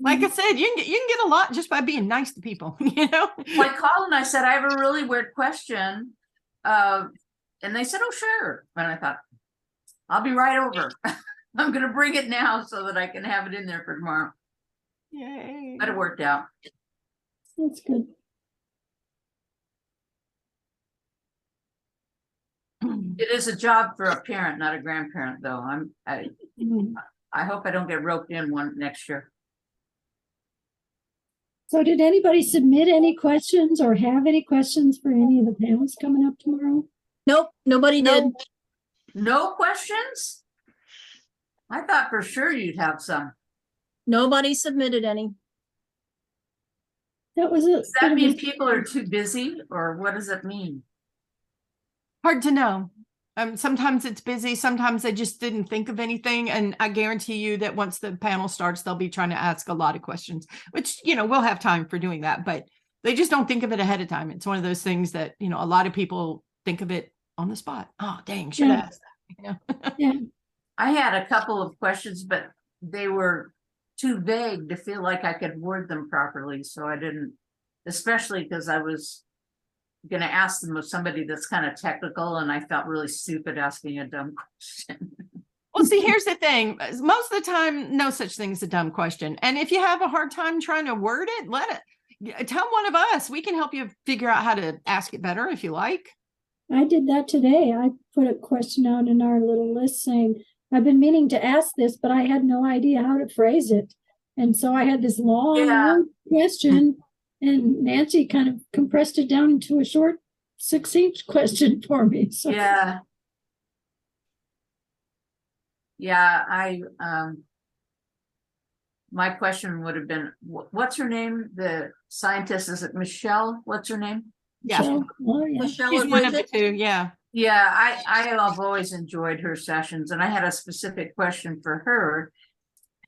Like I said, you can get a lot just by being nice to people, Well, I called and I said, I have a really weird question. And they said, oh, sure. And I thought, I'll be right over. I'm going to bring it now so that I can have it in there for tomorrow. Yay. But it worked out. That's good. It is a job for a parent, not a grandparent, though. Mhm. I hope I don't get roped in one next year. So did anybody submit any questions or have any questions for any of the panels coming up tomorrow? Nope, nobody did. No questions? I thought for sure you'd have some. Nobody submitted any. That was Does that a mean people are too busy, or what does it mean? Hard to know. Sometimes it's busy. Sometimes they just didn't think of anything. And I guarantee you that once the panel starts, they'll be trying to ask a lot of questions, which, we'll have time for doing that, but they just don't think of it ahead of time. It's one of those things that, a lot of people think of it on the spot. Oh, dang, should have asked that. Yeah. I had a couple of questions, but they were too vague to feel like I could word them properly. So I didn't, especially because I was going to ask them of somebody that's kind of technical and I felt really stupid asking a dumb question. Well, see, here's the thing. Most of the time, no such thing as a dumb question. And if you have a hard time trying to word it, tell one of us. We can help you figure out how to ask it better if you like. I did that today. I put a question out in our little list saying, I've been meaning to ask this, but I had no idea how to phrase it. And so I had this long question, and Nancy kind of compressed it down into a short, succinct question for me. So Yeah. Yeah, my question would have been, what's her name? The scientist, is it Michelle? What's her name? Yeah. Michelle, oh, yeah. Michelle She's or one of the Bridget? two. Yeah. Yeah, I have always enjoyed her sessions, and I had a specific question for her.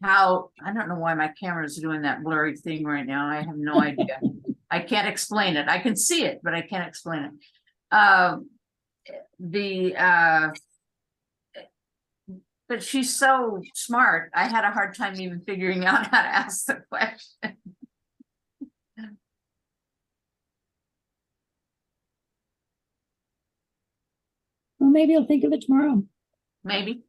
I don't know why my camera is doing that blurry thing right now. I have no idea. I can't explain it. I can see it, but I can't explain it. But she's so smart. I had a hard time even figuring out how to ask the question. Well, maybe I'll think of it tomorrow. Maybe.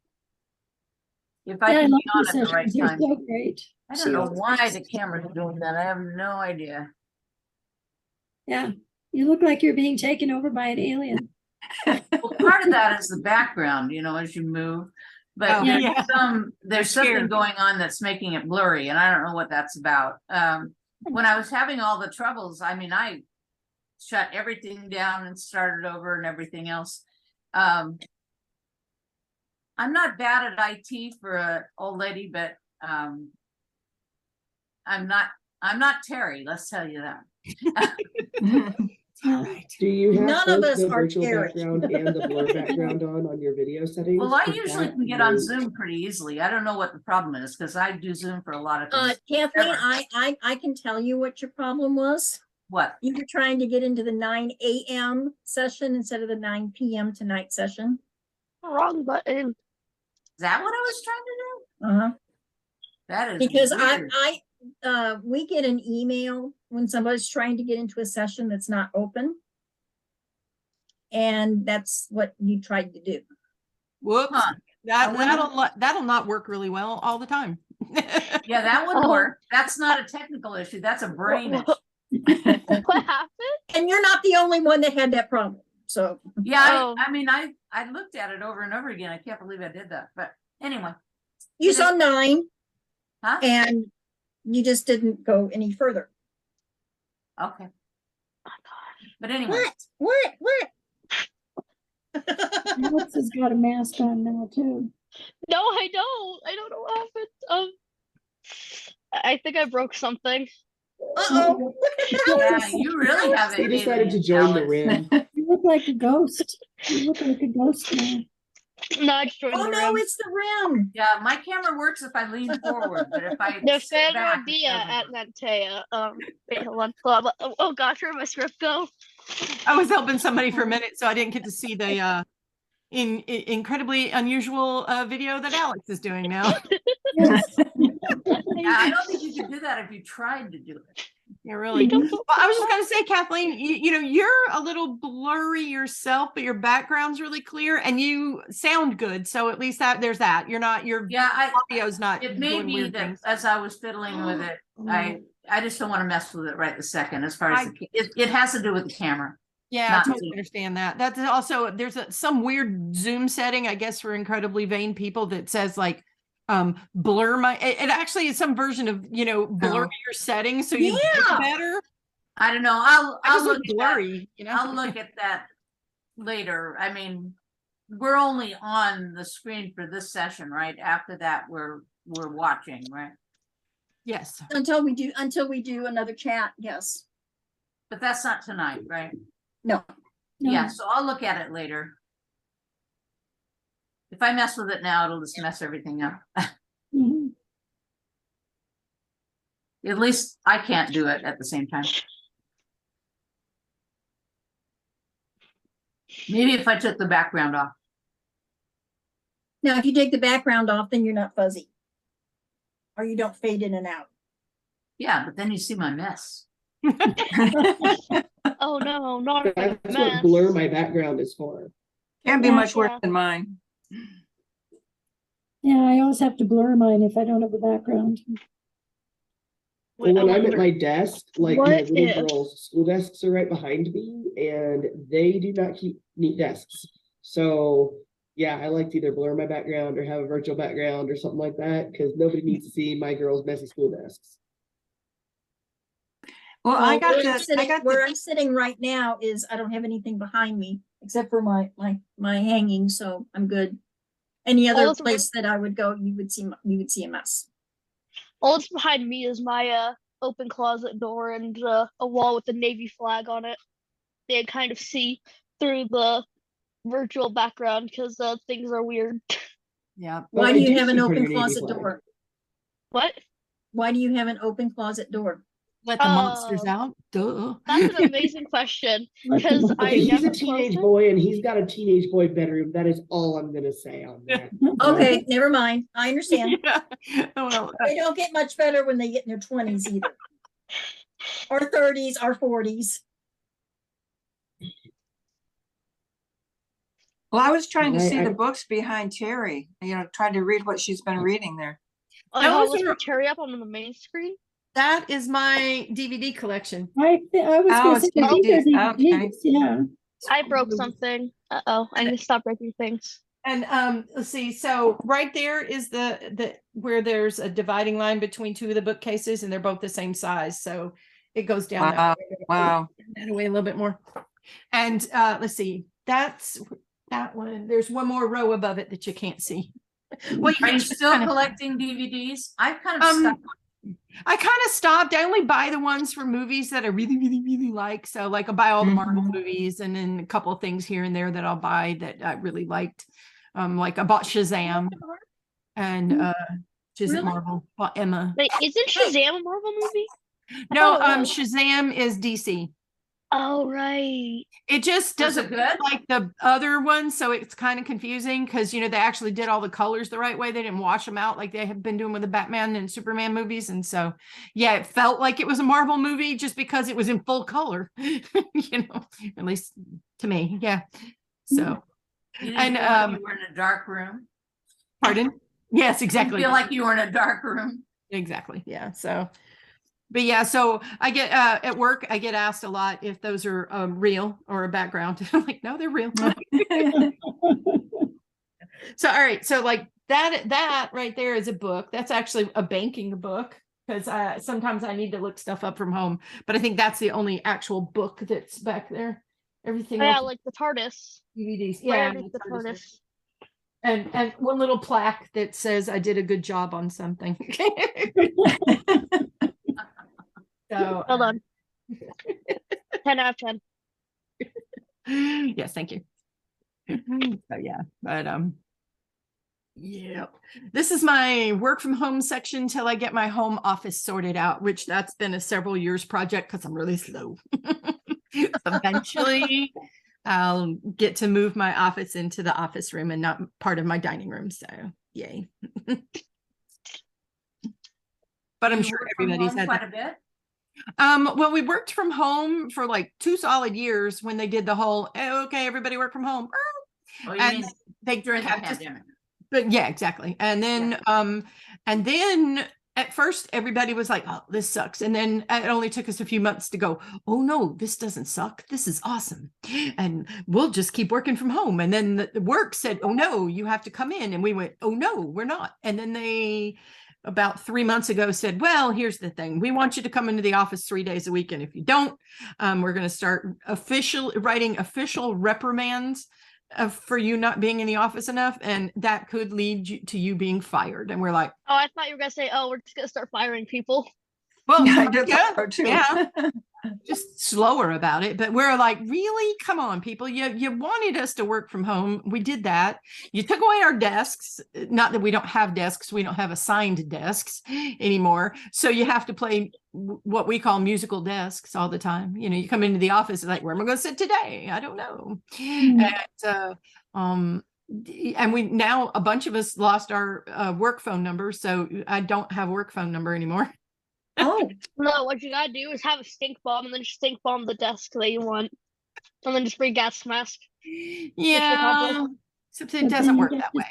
If I Yeah, I can love be on these at the right sessions. They're time. so great. I don't know why the camera's doing that. I have no idea. Yeah, you look like you're being taken over by an alien. Well, part of that is the background, as you move. But Oh, there's yeah. there's something Scared. going on that's making it blurry, and I don't know what that's about. When I was having all the troubles, I shut everything down and started over and everything else. I'm not bad at IT for an old lady, but I'm not Terry, let's tell you that. All right. Do you have None of both us the are virtual Terry. background and the blur background on your video settings? Well, I 'Cause usually that can get on might- Zoom pretty easily. I don't know what the problem is, because I do Zoom for a lot of things. Kathleen, Ever. I can tell you what your problem was. What? You were trying to get into the 9 a.m. session instead of the 9 p.m. tonight session. Wrong button. Is that what I was trying to do? Uh-huh. That is Because weird. we get an email when somebody's trying to get into a session that's not open. And that's what you tried to do. Whoops. Huh. That'll not work really well all the time. Yeah, that wouldn't Oh. work. That's not a technical issue. That's a brain issue. What happened? And you're not the only one that had that problem. So Yeah, Oh. I mean, I looked at it over and over again. I can't believe I did that. But anyway, you It saw is- 9 huh? and you just didn't go any further. Okay. But anyway, What? Alex has got a mask on now too. No, I don't. I don't know what happened. I think I broke something. Uh-oh. yeah, you really have He it. decided to Haley, join the Alex. rim. You look like a ghost. You look like a ghost now. No, I just joined Oh the no, room. it's the rim. Yeah, my camera works if I lean forward, but if I The sit back, fan it Dia doesn't at work. Nantea. Wait, hold on. Oh gosh, where did my script go? I was helping somebody for a minute, so I didn't get to see the incredibly unusual video that Alex is doing now. Yes. Yeah, I don't think you could do that if you tried to do it. Yeah, really. don't Well, I was just gonna say, Kathleen, you know, you're a little blurry yourself, but your background's really clear and you sound good. So at least there's that. You're not your Yeah, audio's not it may doing be weird that things. as I was fiddling with it, I just don't want to mess with it right this second. As far as it has to do with the camera. Yeah, I not totally Zoom. understand that. That's also there's some weird Zoom setting, I guess, for incredibly vain people that says like blur my it actually is some version of, you know, blur your settings so you Yeah. look better. I don't know. I I'll just look look at that. blurry, you know. I'll look at that later. I mean, we're only on the screen for this session, right? After that, we're watching, right? Yes. Until we do another chat, yes. But that's not tonight, right? No. Yeah, so I'll look at it later. If I mess with it now, it'll just mess everything up. Mhm. At least I can't do it at the same time. Maybe if I took the background off. Now, if you take the background off, then you're not fuzzy. Or you don't fade in and out. Yeah, but then you see my mess. Oh no, not a That's what mess. blur my background is for. Can't be Yeah. much worse Yeah. than mine. Yeah, I always have to blur mine if I don't have a background. Well, when I I'm at wonder- my desk, like my What little if- girls' school desks are right behind me, and they do not keep neat desks. So yeah, I like to either blur my background or have a virtual background or something like that, because nobody needs to see my girls' messy school desks. Well, I got Where the, I'm sitting right now is I don't have anything behind me except for my hanging, so I'm good. Any other that's place that I would go, you would see a mess. All that's behind me is my open closet door and a wall with the Navy flag on it. They can kind of see through the virtual background because things are weird. Yeah. But Why I do you do have an see pretty open Navy closet flag. door? What? Why do you have an open closet door? Let the monsters Oh. out. Duh. That's an amazing question. Like Because the- I Okay, he's never a teenage closed it. boy and he's got a teenage boy bedroom. That is all I'm gonna say on that. Okay, never mind. I understand. Yeah. Well, They don't get much better when they get in their 20s either. Or 30s or 40s. well, I was trying to Right, see I- the books behind Terry, trying to read what she's been reading there. Those Let's are- put Terry up on the main screen. that is my DVD collection. I was Oh, gonna it's say, I think they're DVDs, okay. DVDs, yeah. I broke something. Uh-oh, I need to stop breaking things. And let's see. So right there is the where there's a dividing line between two of the bookcases, and they're both the same size. So It goes down that Wow, way. wow. That away a little bit more. And let's see, that's that one. There's one more row above it that you can't see. Well, Are you just still kinda- collecting DVDs? I've kind of stopped. I kind of stopped. I only buy the ones for movies that I really, really, really like. So like I buy all the Marvel movies and then a couple of things here and there that I'll buy that I really liked. Like I bought Shazam and which isn't Really? Marvel. Bought Emma. Wait, isn't Shazam a Marvel movie? No, thought it was. Shazam is DC. Oh, right. It just Was doesn't it good? look like the other one, so it's kind of confusing because they actually did all the colors the right way. They didn't wash them out like they have been doing with the Batman and Superman movies, and so yeah, it felt like it was a Marvel movie just because it was in full color, at least to me, yeah. So, You didn't and feel like you were in a dark room. pardon? Yes, You exactly. feel like you were in a dark room. Exactly. Yeah. So, but yeah, so I get at work, I get asked a lot if those are real or a background. I'm like, no, they're real. So, all right. So like that right there is a book. That's actually a banking book because sometimes I need to look stuff up from home, but I think that's the only actual book that's back there. Everything Oh, yeah, else, like the TARDIS. DVDs. Where Yeah. is the TARDIS? And one little plaque that says I did a good job on something. So Hold on. 10 out of 10. yes, thank you. So yeah, but yeah, this is my work from home section till I get my home office sorted out, which that's been a several years project because I'm really slow. Eventually I'll get to move my office into the office room and not part of my dining room, so yay. But I'm You sure work from everybody's home had quite that. a bit. Well, we worked from home for like 2 solid years when they did the whole, "Oh, okay, everybody work from home." Oh, you And mean they during the kept us- pandemic? but yeah, exactly. And then at first everybody was like, "Oh, this sucks." And then it only took us a few months to go, "Oh no, this doesn't suck. This is awesome. And we'll just keep working from home." And then the work said, "Oh no, you have to come in." And we went, "Oh no, we're not." And then they about 3 months ago said, "Well, here's the thing. We want you to come into the office 3 days a week. And if you don't, we're going to start writing official reprimands for you not being in the office enough. And that could lead to you being fired." And we're like, Oh, I thought you were going to say, oh, we're just going to start firing people. well, I did yeah, that too. yeah, just slower about it. But we're like, really? Come on, people. You wanted us to work from home. We did that. You took away our desks. Not that we don't have desks. We don't have assigned desks anymore. So you have to play what we call musical desks all the time. You come into the office, like, where am I going to sit today? I don't know. And we now, a bunch of us lost our work phone number. So I don't have a work phone number anymore. Oh, No, what you got to do is have a stink bomb and then just stink bomb the desk that you want. And then just bring gas mask. Yeah, except it doesn't work that way.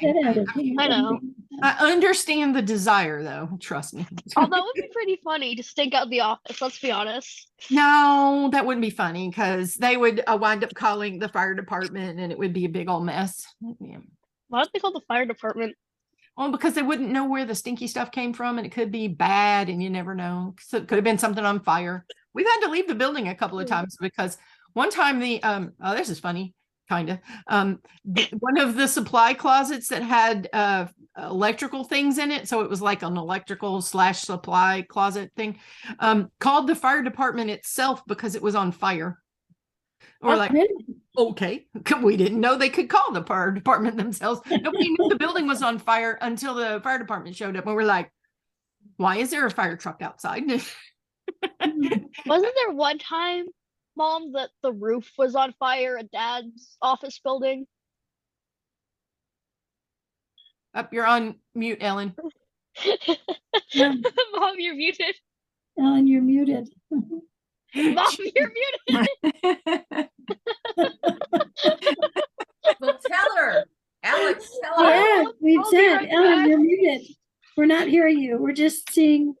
I know. I understand the desire, though. Trust me. Oh, that would be pretty funny to stink out the office, let's be honest. No, that wouldn't be funny because they would wind up calling the fire department and it would be a big old mess. Yeah. Why don't they call the fire department? Well, because they wouldn't know where the stinky stuff came from and it could be bad and you never know. So it could have been something on fire. We've had to leave the building a couple of times because one time oh, this is funny, kind of. One of the supply closets that had electrical things in it, so it was like an electrical / supply closet thing, called the fire department itself because it was on fire. Or like, okay, we didn't know they could call the fire department themselves. Nobody knew the building was on fire until the fire department showed up. And we're like, why is there a fire truck outside? Wasn't there one time, Mom, that the roof was on fire at Dad's office building? Up, you're on mute, Ellen. Mom, you're muted. Ellen, you're muted. Mom, you're muted. Well, tell her, Alex, tell her. Yeah, we've I'll be said, right Ellen, back. you're muted. We're not hearing you. We're just seeing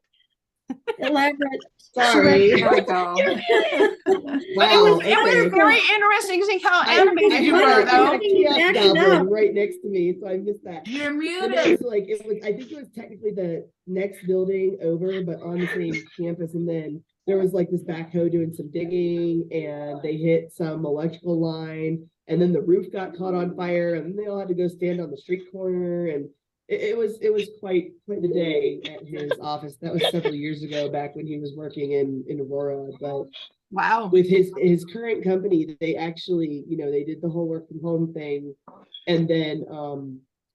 elaborate. Sorry. there we go. Wow, It was okay. very interesting to see how I animated you were, had though. a cat Backing goblin up. right next to me, so I missed that. You're But muted. it's like, I think it was technically the next building over, but on the same campus. And then there was like this backhoe doing some digging and they hit some electrical line and then the roof got caught on fire and then they all had to go stand on the street corner and it was quite the day at his office. That was several years ago, back when he was working in Aurora. But Wow. with his current company, they actually, they did the whole work from home thing, and then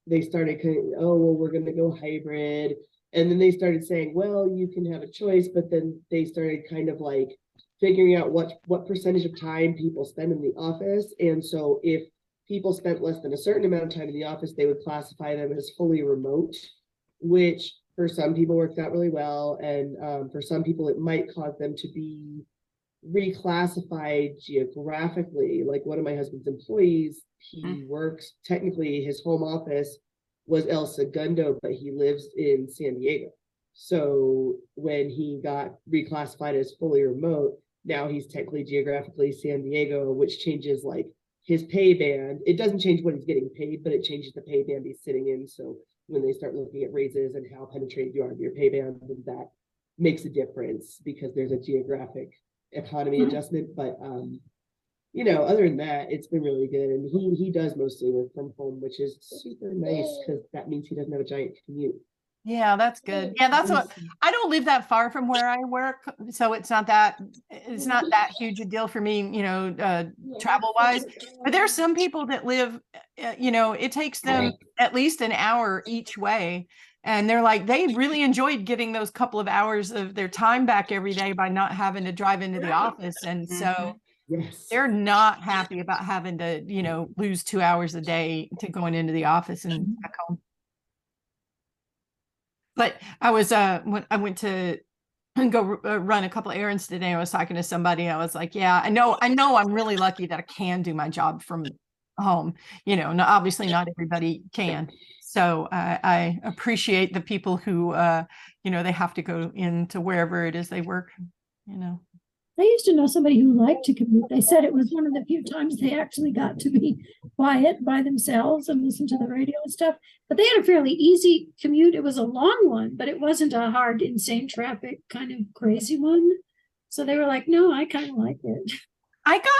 they started oh well, we're going to go hybrid, and then they started saying, well, you can have a choice, but then they started kind of like figuring out what percentage of time people spend in the office, and so if people spent less than a certain amount of time in the office, they would classify them as fully remote, which for some people worked out really well, and for some people it might cause them to be reclassified geographically. Like one of my husband's employees, he works, technically his home office was El Segundo, but he lives in San Diego. So when he got reclassified as fully remote, now he's technically geographically San Diego, which changes like his pay band. It doesn't change what he's getting paid, but it changes the pay band he's sitting in. So when they start looking at raises and how penetrated you are in your pay band, then that makes a difference because there's a geographic economy adjustment. But other than that, it's been really good. And he does mostly work from home, which is super nice because that means he doesn't have a giant commute. Yeah, that's good. Yeah, that's what I don't live that far from where I work, so it's not that huge a deal for me, travel wise. But there are some people that live, it takes them at least an hour each way. And they're like, they really enjoyed getting those couple of hours of their time back every day by not having to drive into the office. And so they're not happy about having to, lose 2 hours a day to going into the office and back home. But I was, when I went to go run a couple of errands today, I was talking to somebody. I was like, yeah, I know I'm really lucky that I can do my job from home. Obviously not everybody can. So I appreciate the people who, they have to go into wherever it is they work, I used to know somebody who liked to commute. They said it was one of the few times they actually got to be quiet by themselves and listen to the radio and stuff. But they had a fairly easy commute. It was a long one, but it wasn't a hard, insane traffic kind of crazy one. So they were like, no, I kind of like it.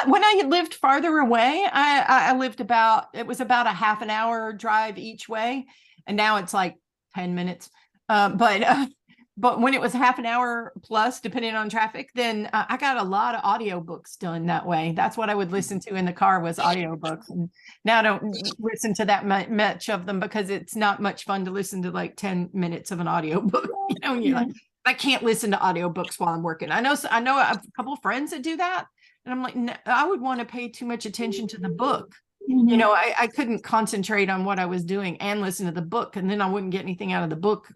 When I lived farther away, I lived it was about a half an hour drive each way. And now it's like 10 minutes. But when it was half an hour plus, depending on traffic, then I got a lot of audiobooks done that way. That's what I would listen to in the car was audiobooks. And now I don't listen to that much of them because it's not much fun to listen to like 10 minutes of an audiobook. You're like, I can't listen to audiobooks while I'm working. I know a couple of friends that do that. And I'm like, no, I would want to pay too much attention to the book. Mhm. I couldn't concentrate on what I was doing and listen to the book, and then I wouldn't get anything out of the book.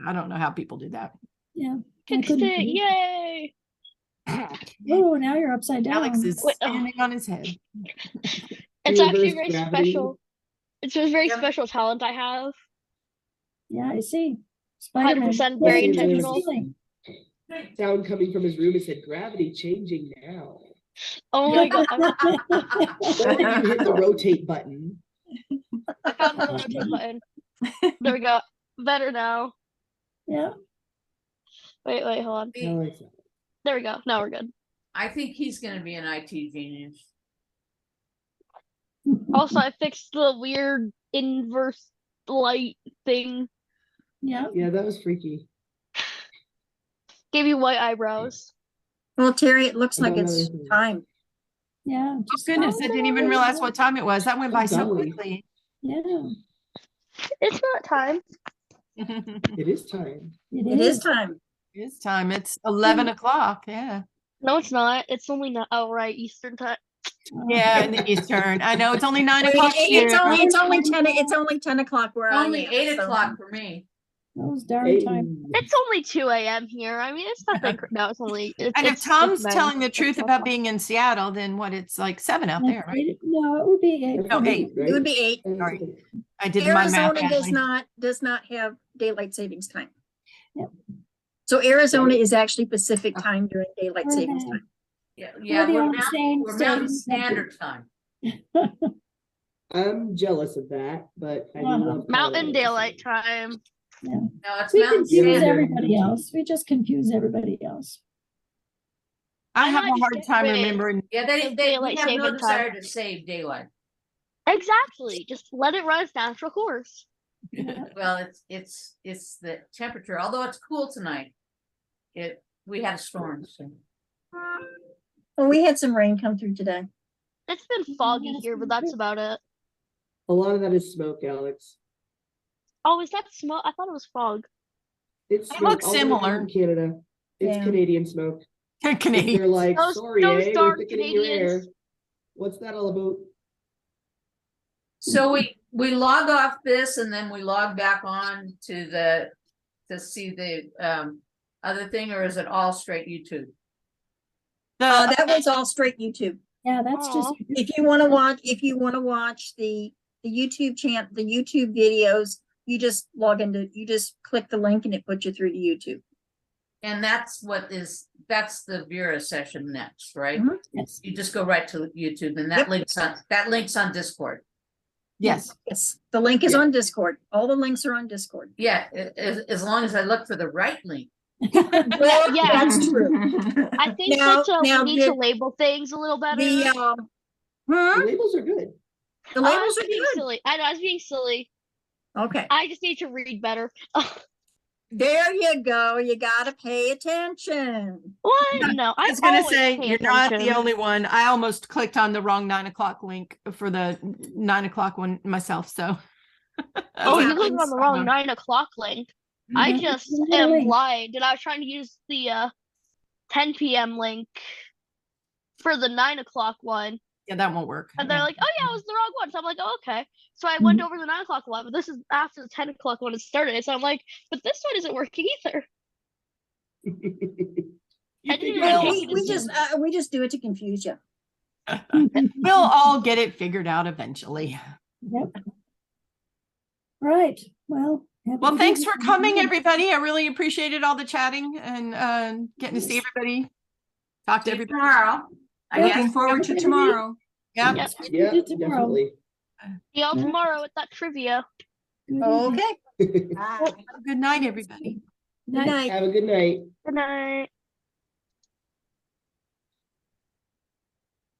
I don't know how people do that. Yeah. Fixed it, yay! Oh, now you're upside down. Alex is standing on his head. It's actually very Gravity. special. It's a very Yep. special talent I have. Yeah, I see. Spider-Man. 100% very Flying to the intentional. ceiling. Sound coming from his room, it said gravity changing now. Oh my god. Or you hit the rotate button. I found the rotate button. There we go. Better now. Yeah. Wait, hold on. No, it's not. There we go. Now we're good. I think he's gonna be an IT genius. Also, I fixed the weird inverse light thing. Yeah. Yeah, that was freaky. Gave you white eyebrows. Well, Terry, it looks I like don't know it's anything. time. Yeah. Oh, goodness, I didn't even realize what time it was. That went by so Golly. quickly. Yeah. It's not time. It is time. It is time. It's time. It's 11 o'clock. Yeah. No, it's not. It's only not. Oh, right, Eastern time. Yeah, in the Eastern. I know it's only 9 Wait, o'clock here. it's only 10 o'clock where I Only am, 8 so- o'clock for me. Those darn Hey. time. It's only 2 a.m. here. I mean, it's not that. No, it's only. And if Tom's telling the truth about being in Seattle, then what? It's like 7 out there, right? No, it would be 8. No, 8. It would be 8. Sorry. I did my math. Arizona badly. does not have daylight savings time. Yep. So Arizona is actually Pacific time during daylight We're savings the- time. Yeah, the we're only same we're Mountain state in the country. Standard Time. I'm jealous of that, but I do Uh-huh. love Mountain Colorado, Daylight so- time. No, it's We Mountain confuse Yeah. Standard. everybody else. We just confuse everybody else. I have might a just hard get time rid remembering. Yeah, of they daylight have no saving desire time. to save daylight. Exactly. Just let it run its natural course. Well, it's the temperature, although it's cool tonight. We had a storm, so. Well, we had some rain come through today. It's been foggy here, but that's about it. A lot of that is smoke, Alex. Oh, is that smoke? I thought it was fog. It's It smoke looks all the way similar. from Canada. It's Yeah. Canadian smoke. They're Canadian. like, Those sorry, we're darn thickening your air. Canadians. What's that all about? So we log off this and then we log back on to see the other thing, or is it all straight YouTube? That was all straight YouTube. Yeah, that's just. Aw. If you want to watch the YouTube channel, the YouTube videos, you just click the link and it puts you through to YouTube. And that's the Vera session next, right? Mhm. Yes. You just go right to YouTube and that links on Discord. Yes. Yes, the link is Yeah. on Discord. All the links are on Discord. Yeah, as long as I look for the right link. Well, yeah. that's true. I think Now- that now we need to the- label things a little better. The The labels are good. the Oh, I labels was are being good. silly. I know I was being silly. Okay, I just need to read better. there you go. You gotta pay attention. What? No, I was gonna always say, pay you're not the attention. only one. I almost clicked on the wrong 9 o'clock link for the 9 o'clock one myself, so. Oh, you happens. clicked on the wrong 9 o'clock link. I just am Really? blind, and I was trying to use the 10 p.m. link for the 9 o'clock one, Yeah, that won't work. and they're like, "Oh yeah, it was the wrong one." So I'm like, "Oh, okay." So I went over the 9 o'clock one, but this is after the 10 o'clock one had started. So I'm like, "But this one isn't working either." You I didn't figure even it Well, out. we just do it to confuse you. We'll all get it figured out eventually. Yep. Right, well. have a Well, good thanks for coming, evening. everybody. I really appreciated all the chatting and getting to see everybody. Talk to See you everybody. tomorrow. I Yeah. guess. Looking forward to tomorrow. Yeah. Yep. Yeah, Good tomorrow. definitely. See y'all Yeah. tomorrow with that trivia. Good evening. Okay, Bye. Good night, everybody. Night. good night. Have a good night. Good night.